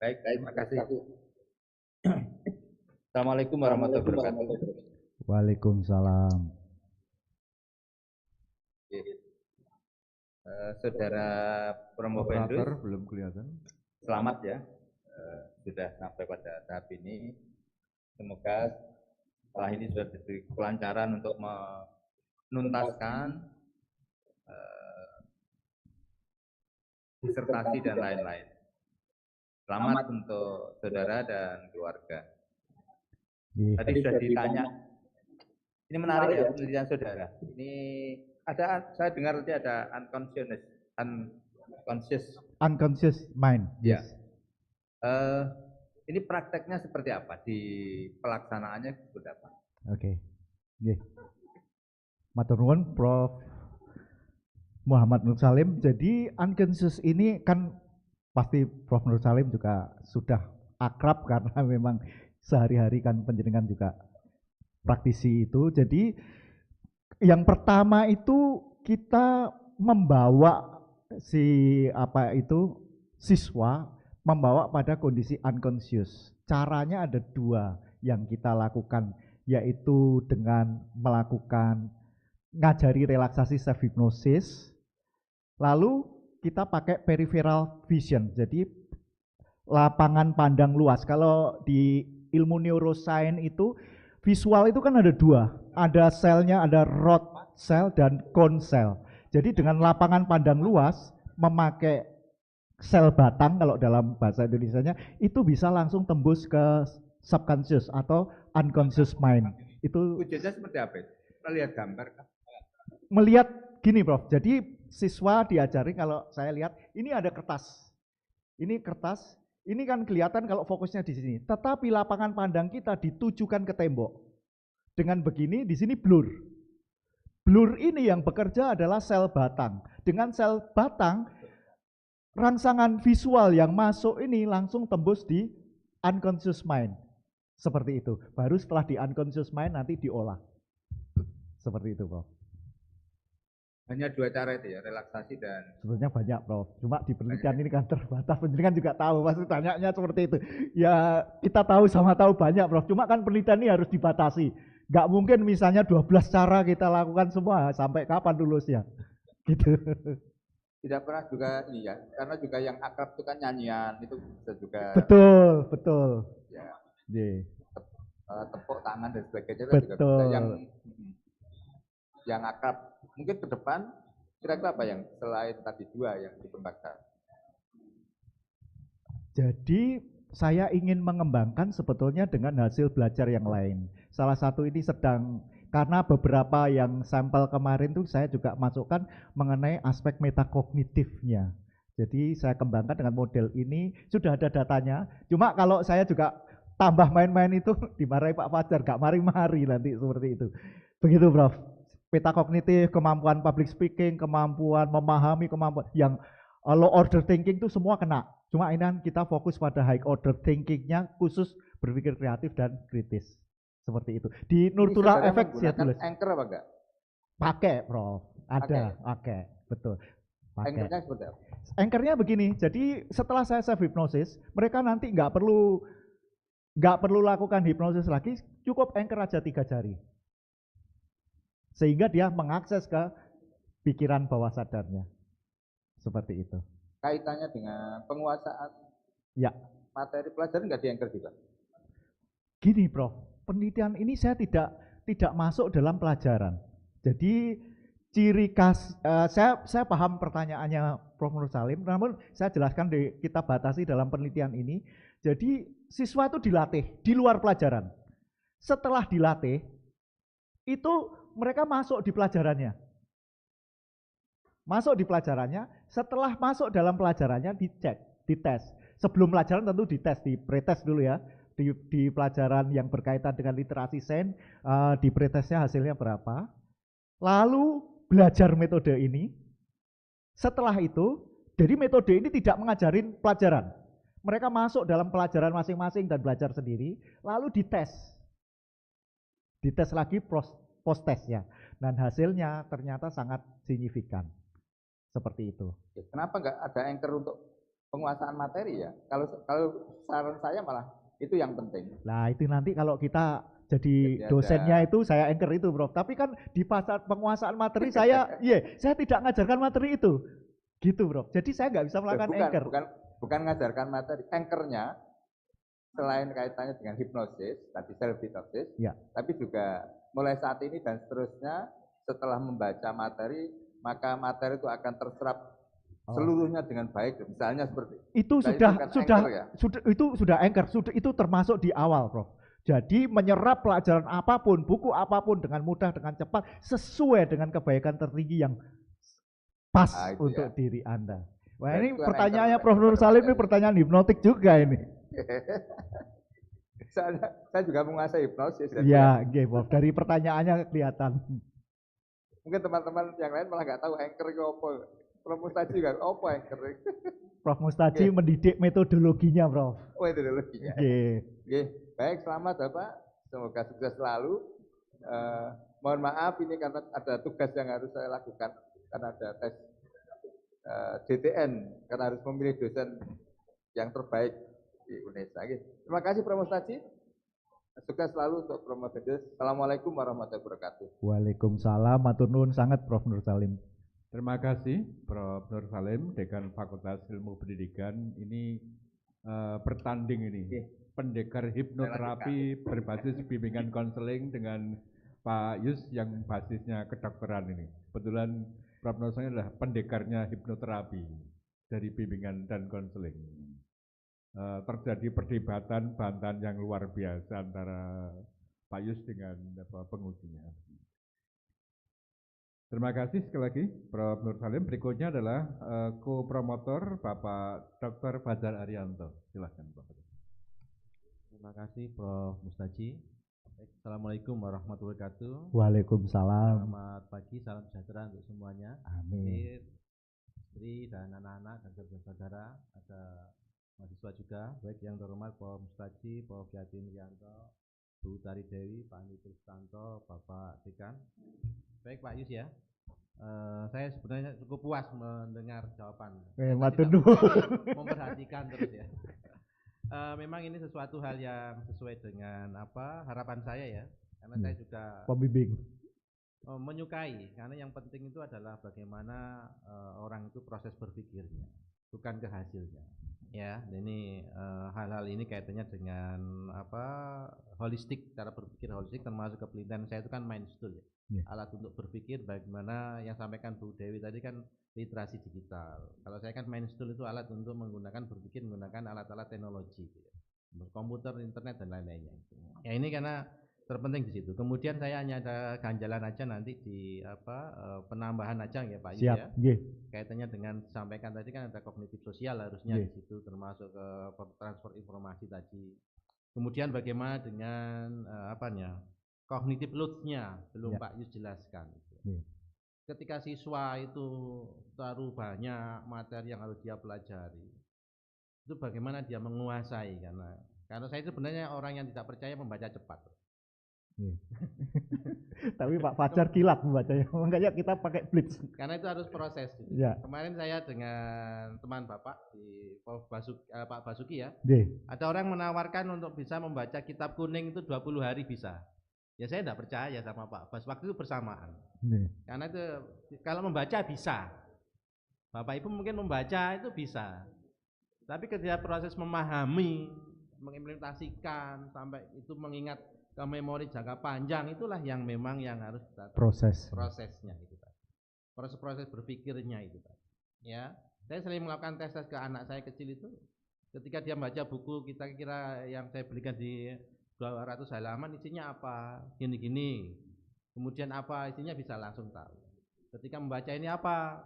Speaker 8: Baik, terima kasih. Assalamualaikum warahmatullahi wabarakatuh.
Speaker 3: Waalaikumsalam.
Speaker 8: Saudara Promovendus,
Speaker 2: Operator belum kelihatan.
Speaker 8: selamat ya, sudah sampai pada tahap ini. Semoga setelah ini sudah diberi kelancaran untuk menuntaskan disertasi dan lain-lain. Selamat untuk saudara dan keluarga. Tadi sudah ditanya, ini menarik ya penelitian saudara. Ini ada, saya dengar tadi ada
Speaker 3: Unconscious mind.
Speaker 8: Ya. Ini prakteknya seperti apa? Di pelaksanaannya seperti apa?
Speaker 3: Oke. Nggih. Matur nuwun Prof Muhammad Nur Salim. Jadi unconscious ini kan pasti Prof Nur Salim juga sudah akrab karena memang sehari-hari kan panjenengan juga praktisi itu. Jadi yang pertama itu kita membawa siswa membawa pada kondisi unconscious. Caranya ada dua yang kita lakukan, yaitu dengan melakukan ngajari relaksasi self hypnosis, lalu kita pakai peripheral vision, jadi lapangan pandang luas. Kalau di ilmu neuroscience itu visual itu kan ada dua, ada selnya, ada rod cell dan cone cell. Jadi dengan lapangan pandang luas memakai sel batang, kalau dalam bahasa Indonesianya itu bisa langsung tembus ke subconscious atau unconscious mind. Itu
Speaker 8: wujudnya seperti apa? Kita lihat gambar kan?
Speaker 3: Melihat gini Prof, jadi siswa diajari, kalau saya lihat ini ada kertas, ini kertas, ini kan kelihatan kalau fokusnya di sini, tetapi lapangan pandang kita ditujukan ke tembok. Dengan begini di sini blur. Blur ini yang bekerja adalah sel batang. Dengan sel batang, rangsangan visual yang masuk ini langsung tembus di unconscious mind. Seperti itu. Baru setelah di unconscious mind nanti diolah. Seperti itu, Prof.
Speaker 8: Hanya dua cara itu ya, relaksasi dan...
Speaker 3: Sebenarnya banyak, Prof. Cuma di penelitian ini kan terbatas. Penelitian juga tahu, pasti tanyanya seperti itu. Ya kita tahu sama tahu banyak, Prof. Cuma kan penelitian ini harus dibatasi. Nggak mungkin misalnya 12 cara kita lakukan semua, sampai kapan lulusnya. Gitu.
Speaker 8: Tidak pernah juga ini ya, karena juga yang akrab itu kan nyanyian, itu bisa juga...
Speaker 3: Betul.
Speaker 8: Ya,
Speaker 3: Yeah.
Speaker 8: tepuk tangan dan sebagainya.
Speaker 3: Betul.
Speaker 8: Juga bisa yang akrab. Mungkin ke depan, kira-kira apa yang selain tadi dua yang dikembangkan?
Speaker 3: Jadi saya ingin mengembangkan sebetulnya dengan hasil belajar yang lain. Salah satu ini sedang, karena beberapa yang sampel kemarin tuh saya juga masukkan mengenai aspek metakognitifnya. Jadi saya kembangkan dengan model ini, sudah ada datanya. Cuma kalau saya juga tambah main-main itu dimarahi Pak Fajar, gak mari-mari nanti seperti itu. Begitu Prof. Metakognitif, kemampuan public speaking, kemampuan memahami, kemampuan yang low order thinking itu semua kena. Cuma ini kan kita fokus pada high order thinkingnya, khusus berpikir kreatif dan kritis. Seperti itu. Di Nurtura Effect saya tulis.
Speaker 8: Anchor apa enggak?
Speaker 3: Pakai, Prof. Ada, pakai. Betul. Pakai.
Speaker 8: Anchornya seperti apa?
Speaker 3: Anchornya begini, jadi setelah saya self hypnosis, mereka nanti nggak perlu lakukan hipnosis lagi, cukup anchor aja 3 jari. Sehingga dia mengakses ke pikiran bawah sadarnya. Seperti itu.
Speaker 8: Kaitannya dengan penguasaan.
Speaker 3: Ya.
Speaker 8: materi pelajaran nggak di-anchor juga?
Speaker 3: Gini, Prof, penelitian ini saya tidak masuk dalam pelajaran. Jadi ciri khas, saya paham pertanyaannya Prof. Nur Salim, namun saya jelaskan kita batasi dalam penelitian ini. Jadi siswa itu dilatih di luar pelajaran. Setelah dilatih, itu mereka masuk di pelajarannya. Masuk di pelajarannya, setelah masuk dalam pelajarannya dicek, dites. Sebelum pelajaran tentu dites, di pretest dulu ya. Di pelajaran yang berkaitan dengan literasi sains, di pretestnya hasilnya berapa. Lalu belajar metode ini. Setelah itu, jadi metode ini tidak mengajarin pelajaran. Mereka masuk dalam pelajaran masing-masing dan belajar sendiri, lalu dites. Dites lagi post-testnya. Dan hasilnya ternyata sangat signifikan. Seperti itu.
Speaker 8: Kenapa nggak ada anchor untuk penguasaan materi ya? Kalau saran saya malah itu yang penting.
Speaker 3: Nah itu nanti kalau kita jadi dosennya itu saya anchor itu, Prof. Tapi kan di pasar penguasaan materi saya tidak ngajarkan materi itu. Gitu, Prof. Jadi saya nggak bisa melakukan anchor.
Speaker 8: Bukan ngajarkan materi. Anchornya selain kaitannya dengan hipnosis, tadi self hipnosis,
Speaker 3: ya.
Speaker 8: Tapi juga mulai saat ini dan seterusnya setelah membaca materi, maka materi itu akan terserap seluruhnya dengan baik. Misalnya seperti
Speaker 3: itu sudah anchor, itu termasuk di awal, Prof. Jadi menyerap pelajaran apapun, buku apapun dengan mudah, dengan cepat, sesuai dengan kebaikan tertinggi yang pas untuk diri Anda. Wah, ini pertanyaannya Prof. Nur Salim ini pertanyaan hipnotik juga ini.
Speaker 8: Saya juga menguasai hipnosis.
Speaker 3: Ya, Prof. Dari pertanyaannya kelihatan.
Speaker 8: Mungkin teman-teman yang lain malah nggak tahu anchor itu apa. Prof. Mustaji juga apa anchor.
Speaker 3: Prof. Mustaji mendidik metodologinya, Prof.
Speaker 8: Oh, metodologinya. Baik, selamat Bapak. Semoga sukses selalu. Mohon maaf ini karena ada tugas yang harus saya lakukan karena ada tes DTN karena harus memilih dosen yang terbaik di UNESA. Terima kasih Prof. Mustaji. Sukses selalu untuk Prof. Mustaji. Assalamualaikum warahmatullahi wabarakatuh.
Speaker 3: Waalaikumsalam. Matur nuwun sangat Prof. Nur Salim.
Speaker 2: Terima kasih Prof. Nur Salim, Dekan Fakultas Ilmu Pendidikan. Ini bertanding ini. Pendekar hipnoterapi berbasis bimbingan konseling dengan Pak Yus yang basisnya kedokteran ini. Kebetulan Prof. Nur Salim adalah pendekarnya hipnoterapi dari bimbingan dan konseling. Terjadi perdebatan bantahan yang luar biasa antara Pak Yus dengan pengujinya. Terima kasih sekali lagi Prof. Nur Salim. Berikutnya adalah co-promotor Bapak Dr. Fajar Arianto. Silakan Bapak.
Speaker 9: Terima kasih Prof. Mustaji. Assalamualaikum warahmatullahi wabarakatuh.
Speaker 3: Waalaikumsalam.
Speaker 9: Selamat pagi, salam sejahtera untuk semuanya.
Speaker 3: Amin.
Speaker 9: Istri dan anak-anak dan saudara-saudara, ada mahasiswa juga, baik yang terhormat Prof. Mustaji, Prof. Yatim Rianto, Bu Utari Dewi, Pak Andi Kristanto, Bapak Dekan. Baik Pak Yus ya, saya sebenarnya cukup puas mendengar jawaban. Memperhatikan terus ya. Memang ini sesuatu hal yang sesuai dengan harapan saya ya, karena saya juga
Speaker 3: pembimbing
Speaker 9: menyukai, karena yang penting itu adalah bagaimana orang itu proses berpikirnya, bukan ke hasilnya. Ya, ini hal-hal ini kaitannya dengan holistik, cara berpikir holistik, termasuk kepelitian saya itu kan Mindstool ya. Alat untuk berpikir, bagaimana yang sampaikan Bu Dewi tadi kan literasi digital. Kalau saya kan Mindstool itu alat untuk berpikir menggunakan alat-alat teknologi, gitu ya. Komputer, internet dan lain-lainnya. Ya ini karena terpenting di situ. Kemudian saya hanya ada ganjalan aja nanti di penambahan aja ya Pak Yus ya. Kaitannya dengan sampaikan tadi kan ada kognitif sosial harusnya di situ, termasuk ke transfer informasi tadi. Kemudian bagaimana dengan kognitif load-nya belum Pak Yus jelaskan. Ketika siswa itu terlalu banyak materi yang harus dia pelajari, itu bagaimana dia menguasai, karena saya itu sebenarnya orang yang tidak percaya membaca cepat.
Speaker 3: Tapi Pak Fajar kilat membacanya, makanya kita pakai blitz.
Speaker 9: Karena itu harus proses. Gitu. Kemarin saya dengan teman Bapak di Pak Basuki ya, ada orang menawarkan untuk bisa membaca kitab kuning itu 20 hari bisa. Ya saya tidak percaya sama Pak Bas, waktu itu bersamaan. Karena itu kalau membaca bisa, Bapak Ibu mungkin membaca itu bisa. Tapi ketika proses memahami, mengimplementasikan sampai itu mengingat ke memori jangka panjang, itulah yang memang yang harus kita prosesnya itu tadi. Proses berpikirnya itu tadi. Ya, saya sering melakukan tes ke anak saya kecil itu. Ketika dia membaca buku kita kira yang saya belikan di 200 halaman isinya apa, gini-gini. Kemudian apa isinya bisa langsung tahu. Ketika membaca ini apa,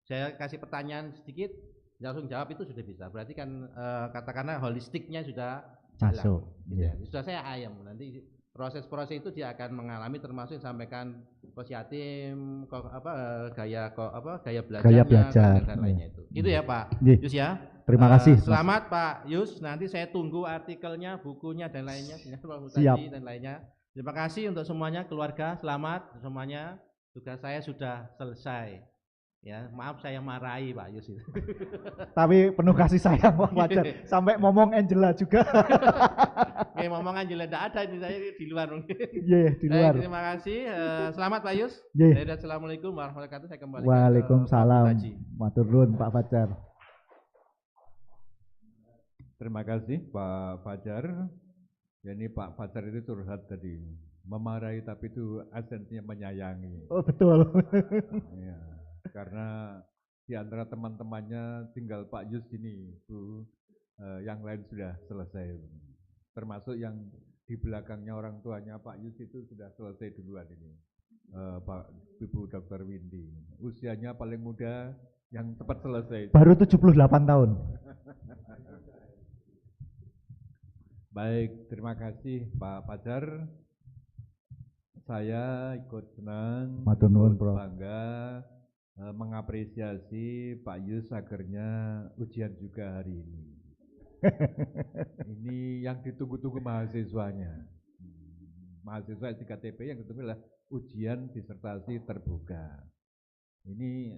Speaker 9: saya kasih pertanyaan sedikit, langsung jawab itu sudah bisa. Berarti kan katakanlah holistiknya sudah jalan. Gitu ya. Sudah saya ayam. Nanti proses-proses itu dia akan mengalami, termasuk sampaikan Coach Yatim, gaya belajarnya dan lainnya itu. Gitu ya Pak Yus ya.
Speaker 3: Terima kasih.
Speaker 9: Selamat Pak Yus. Nanti saya tunggu artikelnya, bukunya dan lainnya.
Speaker 3: Siap.
Speaker 9: Dan lainnya. Terima kasih untuk semuanya, keluarga. Selamat semuanya. Tugas saya sudah selesai. Ya, maaf saya marahi Pak Yus itu.
Speaker 3: Tapi penuh kasih sayang Pak Fajar. Sampai ngomong Angela juga.
Speaker 9: Oke, ngomong Angela enggak ada ini, saya di luar.
Speaker 3: Iya, di luar.
Speaker 9: Terima kasih. Selamat Pak Yus. Assalamualaikum warahmatullahi wabarakatuh. Saya kembali.
Speaker 3: Waalaikumsalam. Matur nuwun Pak Fajar.
Speaker 2: Terima kasih Pak Fajar. Ya, ini Pak Fajar itu curhat tadi, memarahi tapi itu esensinya menyayangi.
Speaker 3: Oh betul.
Speaker 2: Ya, karena di antara teman-temannya tinggal Pak Yus ini, Bu, yang lain sudah selesai. Termasuk yang di belakangnya orang tuanya Pak Yus itu sudah selesai duluan ini. Pak Ibu Dr. Windy, usianya paling muda yang cepat selesai.
Speaker 3: Baru 78 tahun.
Speaker 2: Baik, terima kasih Pak Fajar. Saya ikut senang, ikut bangga, mengapresiasi Pak Yus akhirnya ujian juga hari ini. Ini yang ditunggu-tunggu mahasiswanya. Mahasiswa SKTP yang ditunggu adalah ujian disertasi terbuka. Ini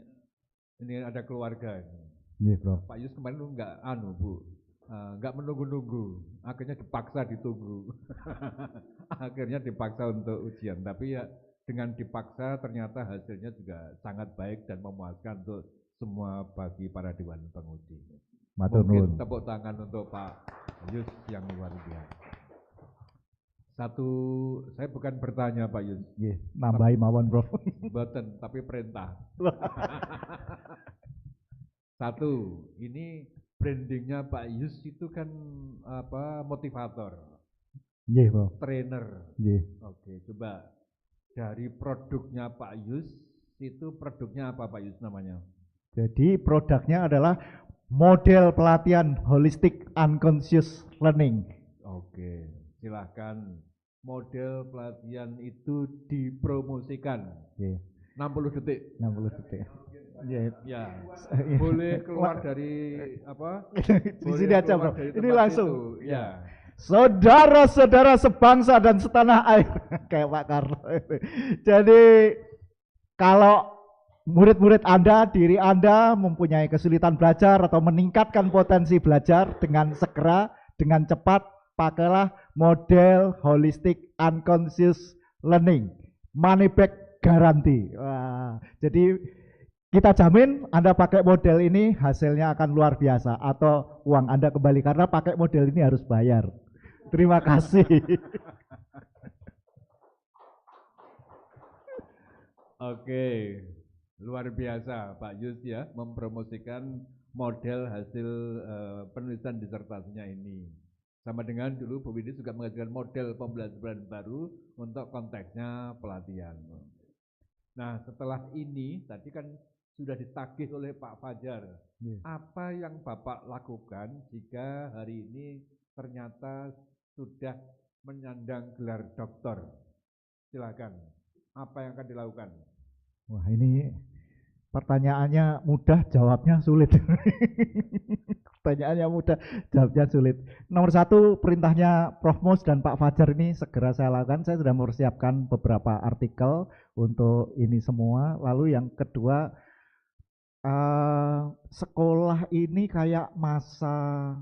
Speaker 2: ada keluarga ini.
Speaker 3: Iya, Bro.
Speaker 2: Pak Yus kemarin enggak Bu. Enggak menunggu-nunggu, akhirnya dipaksa ditunggu. Akhirnya dipaksa untuk ujian, tapi ya dengan dipaksa ternyata hasilnya juga sangat baik dan memuaskan untuk semua bagi para dewan penguji. Mungkin tepuk tangan untuk Pak Yus yang luar biasa. Saya bukan bertanya Pak Yus.
Speaker 3: Nambahi mawon Bro.
Speaker 2: Boten, tapi perintah. Ini brandingnya Pak Yus itu kan motivator, trainer. Oke, coba dari produknya Pak Yus itu produknya apa Pak Yus namanya?
Speaker 3: Jadi produknya adalah model pelatihan holistic unconscious learning.
Speaker 2: Oke, silahkan model pelatihan itu dipromosikan. 60 detik.
Speaker 3: 60 detik.
Speaker 2: Ya, boleh keluar dari
Speaker 3: Di sini aja Bro. Ini langsung.
Speaker 2: Itu. Ya.
Speaker 3: Saudara-saudara sebangsa dan setanah air, kayak Pak Karno. Jadi kalau murid-murid Anda, diri Anda mempunyai kesulitan belajar atau meningkatkan potensi belajar dengan segera, dengan cepat, pakailah model holistic unconscious learning. Money back guarantee. Jadi kita jamin Anda pakai model ini hasilnya akan luar biasa, atau uang Anda kembali karena pakai model ini harus bayar. Terima kasih.
Speaker 2: Oke, luar biasa Pak Yus ya mempromosikan model hasil penulisan disertasinya ini. Sama dengan dulu Bu Windy juga mengajukan model pembelajaran baru untuk konteksnya pelatihan. Nah, setelah ini tadi kan sudah ditagih oleh Pak Fajar. Apa yang Bapak lakukan jika hari ini ternyata sudah menyandang gelar doktor? Silakan. Apa yang akan dilakukan?
Speaker 3: Wah, ini pertanyaannya mudah, jawabnya sulit. Pertanyaannya mudah, jawabnya sulit. Nomor 1, perintahnya Prof. Mus dan Pak Fajar ini segera saya lakukan. Saya sudah mempersiapkan beberapa artikel untuk ini semua. Lalu yang kedua, sekolah ini kayak masa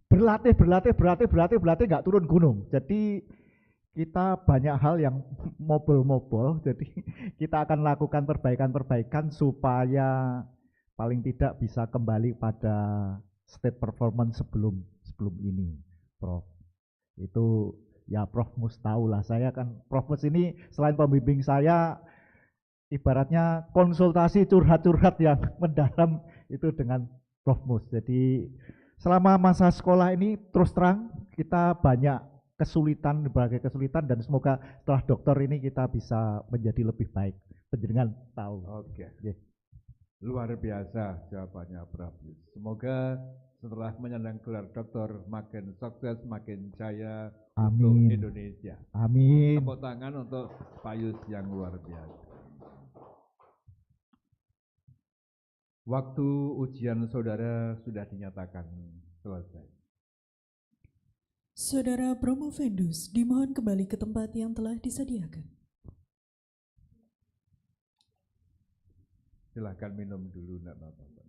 Speaker 3: berlatih nggak turun gunung. Jadi kita banyak hal yang mobile, jadi kita akan lakukan perbaikan supaya paling tidak bisa kembali pada state performance sebelum ini, Prof. Itu ya Prof Mus tahu lah, saya kan Prof Mus ini selain pembimbing saya, ibaratnya konsultasi curhat-curhat yang mendalam itu dengan Prof Mus. Jadi selama masa sekolah ini terus terang kita banyak kesulitan, berbagai kesulitan, dan semoga setelah dokter ini kita bisa menjadi lebih baik. Penjenengan tahu.
Speaker 2: Oke. Luar biasa jawabannya Prof. Semoga setelah menyandang gelar doktor makin sukses, makin jaya untuk Indonesia.
Speaker 3: Amin.
Speaker 2: Tepuk tangan untuk Pak Yus yang luar biasa. Waktu ujian saudara sudah dinyatakan selesai.
Speaker 1: Saudara promovendus dimohon kembali ke tempat yang telah disediakan.
Speaker 2: Silahkan minum dulu, enggak apa-apa.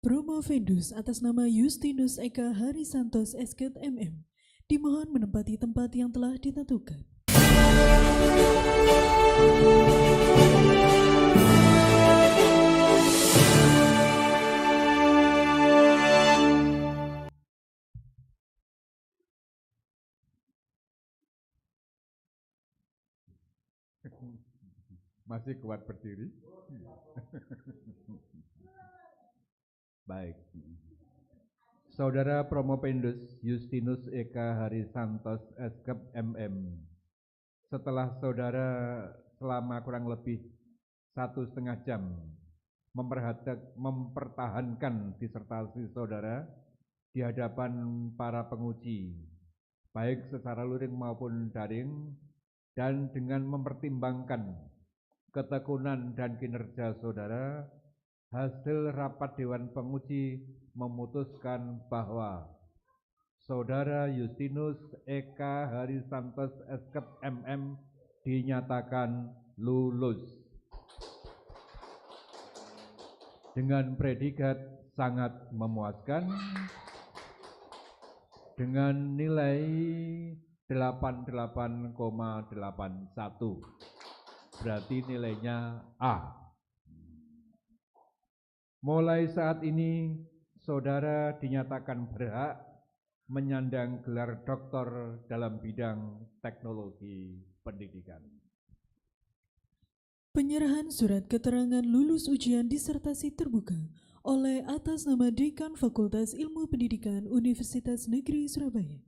Speaker 1: Promovendus atas nama Justinus Eka Harisantos SKT MM dimohon menempati tempat yang telah ditentukan.
Speaker 2: Masih kuat berdiri? Baik. Saudara Promovendus Justinus Eka Harisantos SKT MM, setelah saudara selama kurang lebih 1,5 jam mempertahankan disertasi saudara di hadapan para penguji, baik secara luring maupun daring, dan dengan mempertimbangkan ketekunan dan kinerja saudara, hasil rapat Dewan Penguji memutuskan bahwa Saudara Justinus Eka Harisantos SKT MM dinyatakan lulus dengan predikat sangat memuaskan dengan nilai 88,81. Berarti nilainya A. Mulai saat ini, saudara dinyatakan berhak menyandang gelar doktor dalam bidang teknologi pendidikan.
Speaker 1: Penyerahan surat keterangan lulus ujian disertasi terbuka oleh atas nama Dekan Fakultas Ilmu Pendidikan Universitas Negeri Surabaya.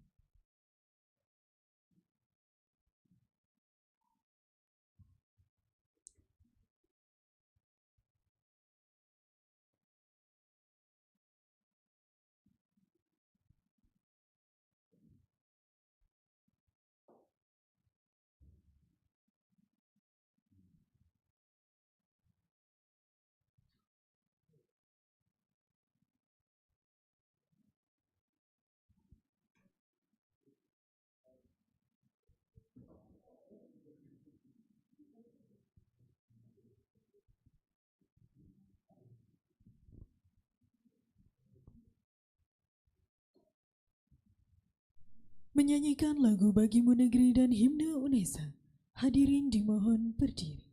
Speaker 1: Menyanyikan lagu Bagimu Negeri dan himne UNESA, hadirin dimohon berdiri.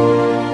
Speaker 10: Berjanji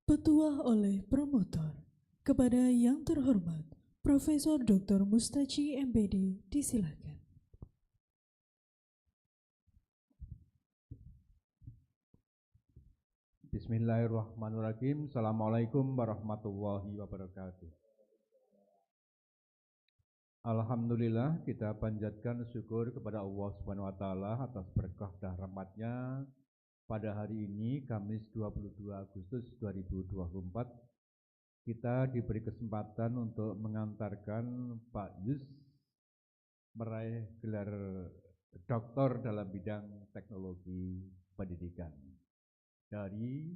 Speaker 1: Petuah oleh promotor. Kepada yang terhormat Profesor Dr. Mustachi MPD, disilakan.
Speaker 10: Bismillahirrahmanirrahim. Assalamualaikum warahmatullahi wabarakatuh. Alhamdulillah, kita panjatkan syukur kepada Allah Subhanahu wa taala atas berkah dan rahmatnya pada hari ini Kamis 22 Agustus 2024 kita diberi kesempatan untuk mengantarkan Pak Yus meraih gelar doktor dalam bidang teknologi pendidikan dari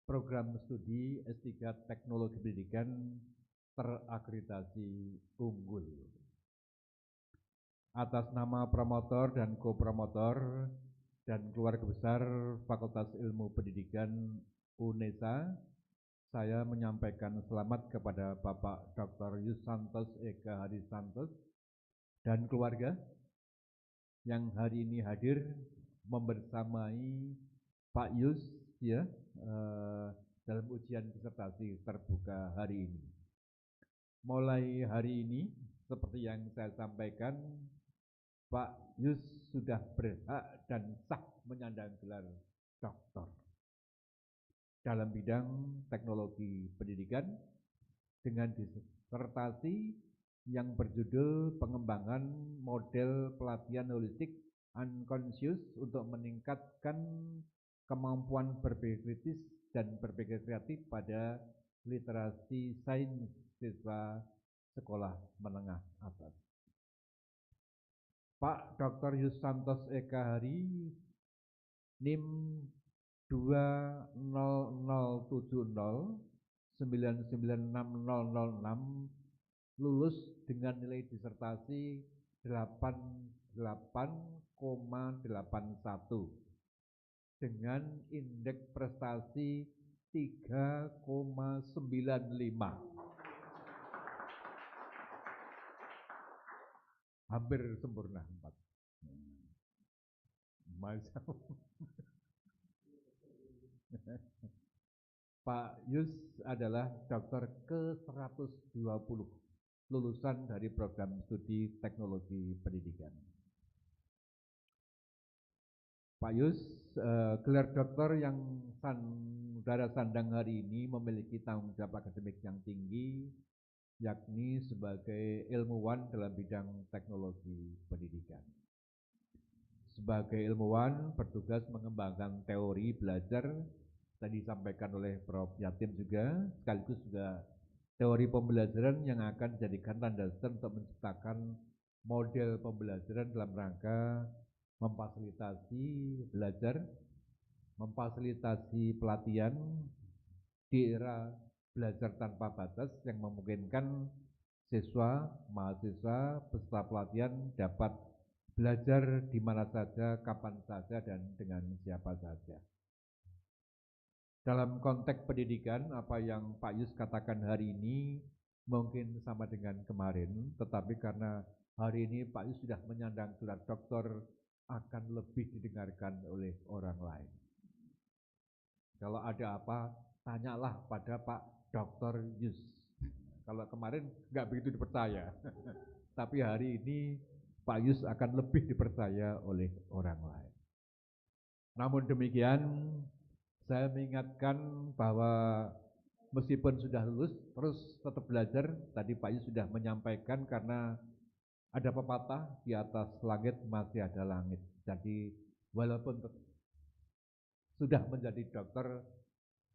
Speaker 10: program studi S3 Teknologi Pendidikan terakreditasi unggul. Atas nama promotor dan kopromotor dan keluarga besar Fakultas Ilmu Pendidikan UNESA, saya menyampaikan selamat kepada Bapak Dr. Yus Santos Eka Hadi Santos dan keluarga yang hari ini hadir membersamai Pak Yus ya dalam ujian disertasi terbuka hari ini. Mulai hari ini seperti yang saya sampaikan, Pak Yus sudah berhak dan sah menyandang gelar doktor dalam bidang teknologi pendidikan dengan disertasi yang berjudul pengembangan model pelatihan holistik unconscious untuk meningkatkan kemampuan berpikir kritis dan berpikir kreatif pada literasi sains siswa sekolah menengah atas. Pak Dr. Yus Santos Eka Hari, NIM 20070996006, lulus dengan nilai disertasi 88,81 dengan indeks prestasi 3,95. Hampir sempurna 4. Pak Yus adalah dokter ke-120 lulusan dari program studi teknologi pendidikan. Pak Yus, gelar dokter yang saudara sandang hari ini memiliki tanggung jawab akademik yang tinggi, yakni sebagai ilmuwan dalam bidang teknologi pendidikan. Sebagai ilmuwan bertugas mengembangkan teori belajar, tadi disampaikan oleh Prof. Yatim juga, sekaligus juga teori pembelajaran yang akan dijadikan landasan untuk menciptakan model pembelajaran dalam rangka memfasilitasi belajar, memfasilitasi pelatihan di era belajar tanpa batas yang memungkinkan siswa, mahasiswa, peserta pelatihan dapat belajar di mana saja, kapan saja, dan dengan siapa saja. Dalam konteks pendidikan, apa yang Pak Yus katakan hari ini mungkin sama dengan kemarin, tetapi karena hari ini Pak Yus sudah menyandang gelar doktor, akan lebih didengarkan oleh orang lain. Kalau ada apa, tanyalah pada Pak Dr. Yus. Kalau kemarin nggak begitu dipercaya, tapi hari ini Pak Yus akan lebih dipercaya oleh orang lain. Namun demikian, saya mengingatkan bahwa meskipun sudah lulus, terus tetap belajar. Tadi Pak Yus sudah menyampaikan karena ada pepatah, di atas langit masih ada langit. Jadi walaupun sudah menjadi dokter,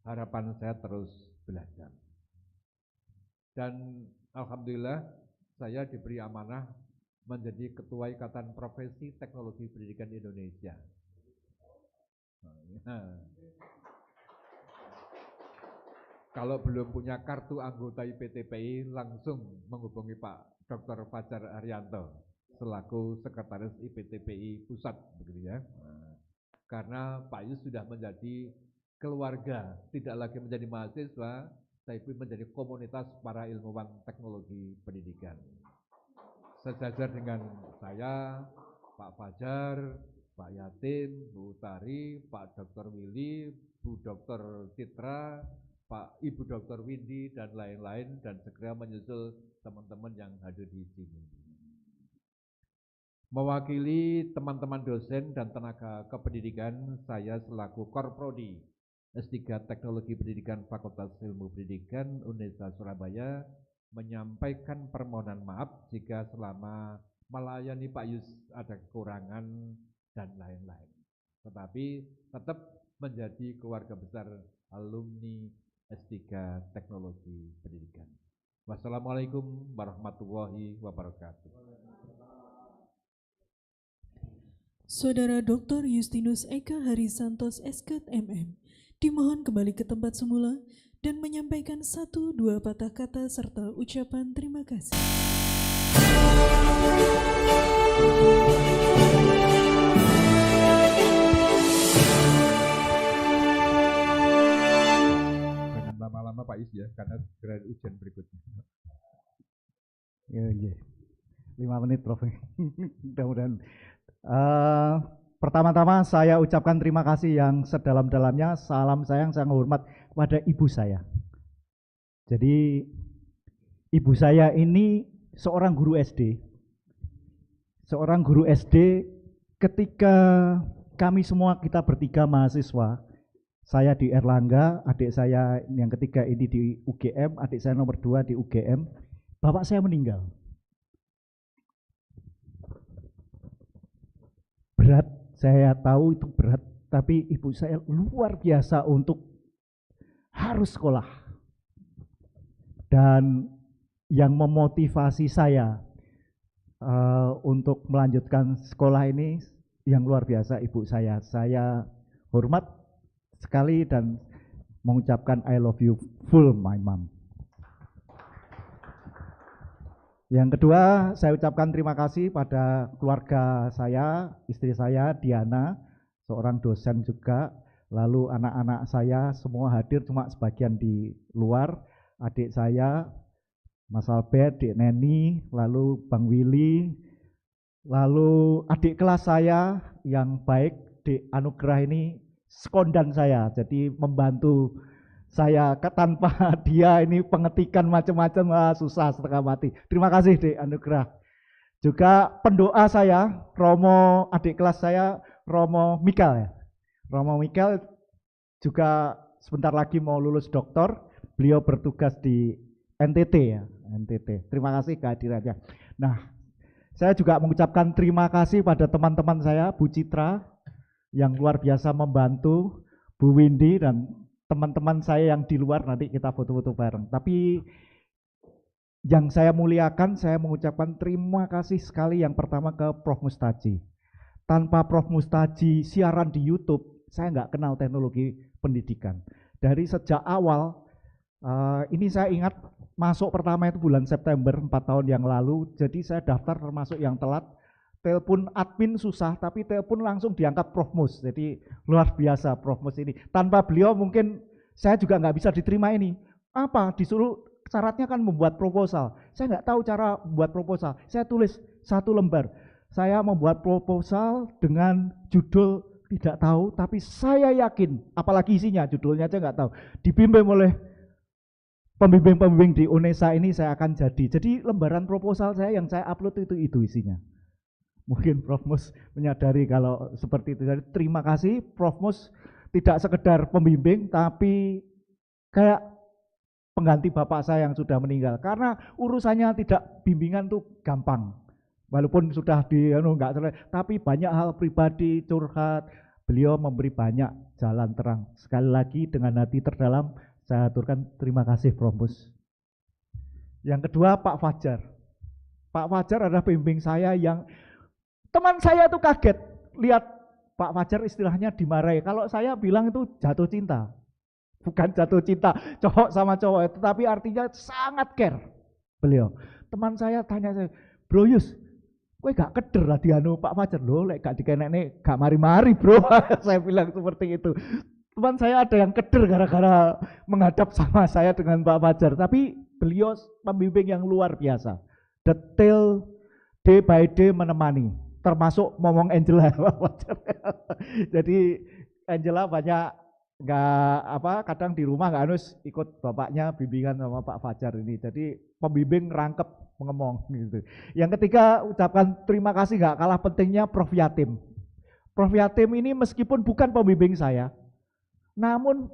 Speaker 10: harapan saya terus belajar. Dan alhamdulillah saya diberi amanah menjadi Ketua Ikatan Profesi Teknologi Pendidikan Indonesia. Kalau belum punya kartu anggota IPTPI, langsung menghubungi Pak Dr. Fajar Arianto selaku Sekretaris IPTPI Pusat, begitu ya. Karena Pak Yus sudah menjadi keluarga, tidak lagi menjadi mahasiswa, tapi menjadi komunitas para ilmuwan teknologi pendidikan. Sejajar dengan saya, Pak Fajar, Pak Yatim, Bu Utari, Pak Dr. Willy, Bu Dr. Citra, Pak Ibu Dr. Windy dan lain-lain, dan segera menyusul teman-teman yang hadir di sini. Mewakili teman-teman dosen dan tenaga kependidikan, saya selaku Korprodi S3 Teknologi Pendidikan Fakultas Ilmu Pendidikan Universitas Surabaya menyampaikan permohonan maaf jika selama melayani Pak Yus ada kekurangan dan lain-lain. Tetapi tetap menjadi keluarga besar alumni S3 Teknologi Pendidikan. Wassalamualaikum warahmatullahi wabarakatuh.
Speaker 1: Saudara Dr. Justinus Eka Harisantos SKT MM dimohon kembali ke tempat semula dan menyampaikan 1-2 patah kata serta ucapan terima kasih.
Speaker 10: Jangan lama-lama Pak Is ya, karena segera ujian berikutnya.
Speaker 3: Ya, 5 menit Prof. Mudah-mudahan. Pertama-tama saya ucapkan terima kasih yang sedalam-dalamnya, salam sayang, sangat hormat kepada ibu saya. Jadi ibu saya ini seorang guru SD. Seorang guru SD ketika kami semua kita bertiga mahasiswa, saya di Erlangga, adik saya yang ketiga ini di UGM, adik saya nomor 2 di UGM, bapak saya meninggal. Berat, saya tahu itu berat, tapi ibu saya luar biasa untuk harus sekolah. Dan yang memotivasi saya untuk melanjutkan sekolah ini yang luar biasa ibu saya. Saya hormat sekali dan mengucapkan I love you full my mom. Yang kedua, saya ucapkan terima kasih pada keluarga saya, istri saya Diana, seorang dosen juga, lalu anak-anak saya semua hadir, cuma sebagian di luar, adik saya, Mas Albert, Dik Neni, lalu Bang Willy, lalu adik kelas saya yang baik, Dik Anugrah ini sekondan saya, jadi membantu saya tanpa dia ini pengetikan macam-macam susah setengah mati. Terima kasih Dik Anugrah. Juga pendoa saya, Romo adik kelas saya, Romo Mikael ya. Romo Mikael juga sebentar lagi mau lulus doktor. Beliau bertugas di NTT ya, NTT. Terima kasih kehadirannya. Nah, saya juga mengucapkan terima kasih pada teman-teman saya, Bu Citra yang luar biasa membantu, Bu Windy dan teman-teman saya yang di luar, nanti kita foto-foto bareng. Tapi yang saya muliakan, saya mengucapkan terima kasih sekali yang pertama ke Prof. Mustaji. Tanpa Prof. Mustaji siaran di YouTube, saya nggak kenal teknologi pendidikan. Dari sejak awal, ini saya ingat masuk pertama itu bulan September 4 tahun yang lalu, jadi saya daftar termasuk yang telat. Telepon admin susah, tapi telepon langsung diangkat Prof. Mus. Jadi luar biasa Prof. Mus ini. Tanpa beliau mungkin saya juga nggak bisa diterima ini. Apa? Disuruh syaratnya kan membuat proposal. Saya nggak tahu cara membuat proposal. Saya tulis 1 lembar. Saya membuat proposal dengan judul tidak tahu, tapi saya yakin, apalagi isinya, judulnya aja nggak tahu. Dibimbing oleh pembimbing-pembimbing di UNESA ini saya akan jadi. Jadi lembaran proposal saya yang saya upload itu isinya. Mungkin Prof. Mus menyadari kalau seperti itu. Jadi terima kasih Prof. Mus, tidak sekedar pembimbing tapi kayak pengganti bapak saya yang sudah meninggal. Karena urusannya tidak bimbingan tuh gampang. Walaupun sudah enggak selesai, tapi banyak hal pribadi, curhat, beliau memberi banyak jalan terang. Sekali lagi dengan hati terdalam saya aturkan terima kasih Prof. Mus. Yang kedua Pak Fajar. Pak Fajar adalah pembimbing saya yang teman saya tuh kaget lihat Pak Fajar istilahnya dimarahi. Kalau saya bilang itu jatuh cinta. Bukan jatuh cinta cowok sama cowok, tetapi artinya sangat care beliau. Teman saya tanya saya, "Bro Yus, kowe gak keder lah dianu Pak Fajar?" "Loh, lek gak dikenekne gak mari-mari, Bro." Saya bilang seperti itu. Teman saya ada yang keder gara-gara menghadap sama saya dengan Pak Fajar, tapi beliau pembimbing yang luar biasa. Detail, day by day menemani. Termasuk ngomong Angela. Jadi Angela banyak kadang di rumah nggak harus ikut bapaknya bimbingan sama Pak Fajar ini. Jadi pembimbing rangkep mengemong gitu. Yang ketiga, ucapkan terima kasih nggak kalah pentingnya Prof Yatim. Prof Yatim ini meskipun bukan pembimbing saya, namun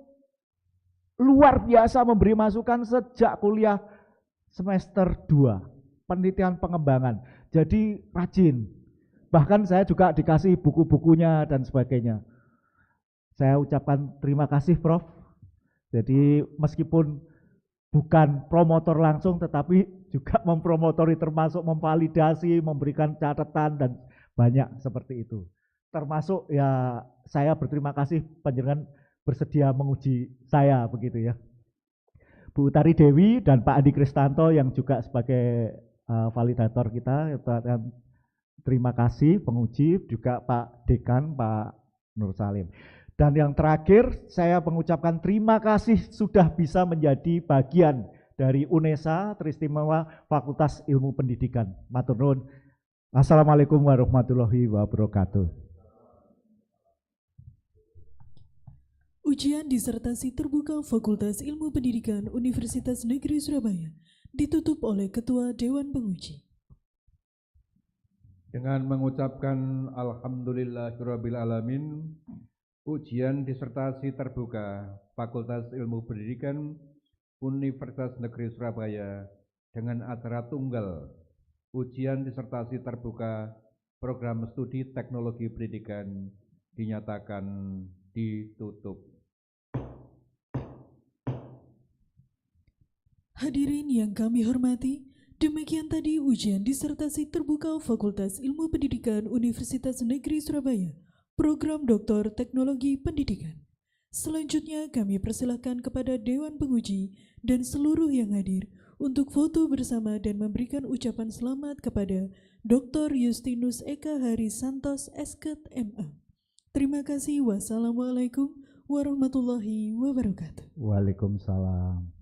Speaker 3: luar biasa memberi masukan sejak kuliah semester 2, penelitian pengembangan. Jadi rajin. Bahkan saya juga dikasih buku-bukunya dan sebagainya. Saya ucapkan terima kasih Prof. Jadi meskipun bukan promotor langsung tetapi juga mempromotori, termasuk memvalidasi, memberikan catatan dan banyak seperti itu. Termasuk ya saya berterima kasih panjenengan bersedia menguji saya begitu ya. Bu Utari Dewi dan Pak Andi Kristanto yang juga sebagai validator kita, terima kasih penguji, juga Pak Dekan, Pak Nur Salim. Dan yang terakhir saya mengucapkan terima kasih sudah bisa menjadi bagian dari UNESA Teristimewa Fakultas Ilmu Pendidikan. Matur nuwun. Assalamualaikum warahmatullahi wabarakatuh.
Speaker 1: Ujian disertasi terbuka Fakultas Ilmu Pendidikan Universitas Negeri Surabaya ditutup oleh Ketua Dewan Penguji.
Speaker 2: Dengan mengucapkan Alhamdulillahirabbil alamin, ujian disertasi terbuka Fakultas Ilmu Pendidikan Universitas Negeri Surabaya dengan acara tunggal ujian disertasi terbuka program studi teknologi pendidikan dinyatakan ditutup.
Speaker 1: Hadirin yang kami hormati, demikian tadi ujian disertasi terbuka Fakultas Ilmu Pendidikan Universitas Negeri Surabaya, program Doktor Teknologi Pendidikan. Selanjutnya kami persilahkan kepada Dewan Penguji dan seluruh yang hadir untuk foto bersama dan memberikan ucapan selamat kepada Dr. Justinus Eka Hari Santos, Esket, MA. Terima kasih. Wassalamualaikum warahmatullahi wabarakatuh.
Speaker 3: Waalaikumsalam.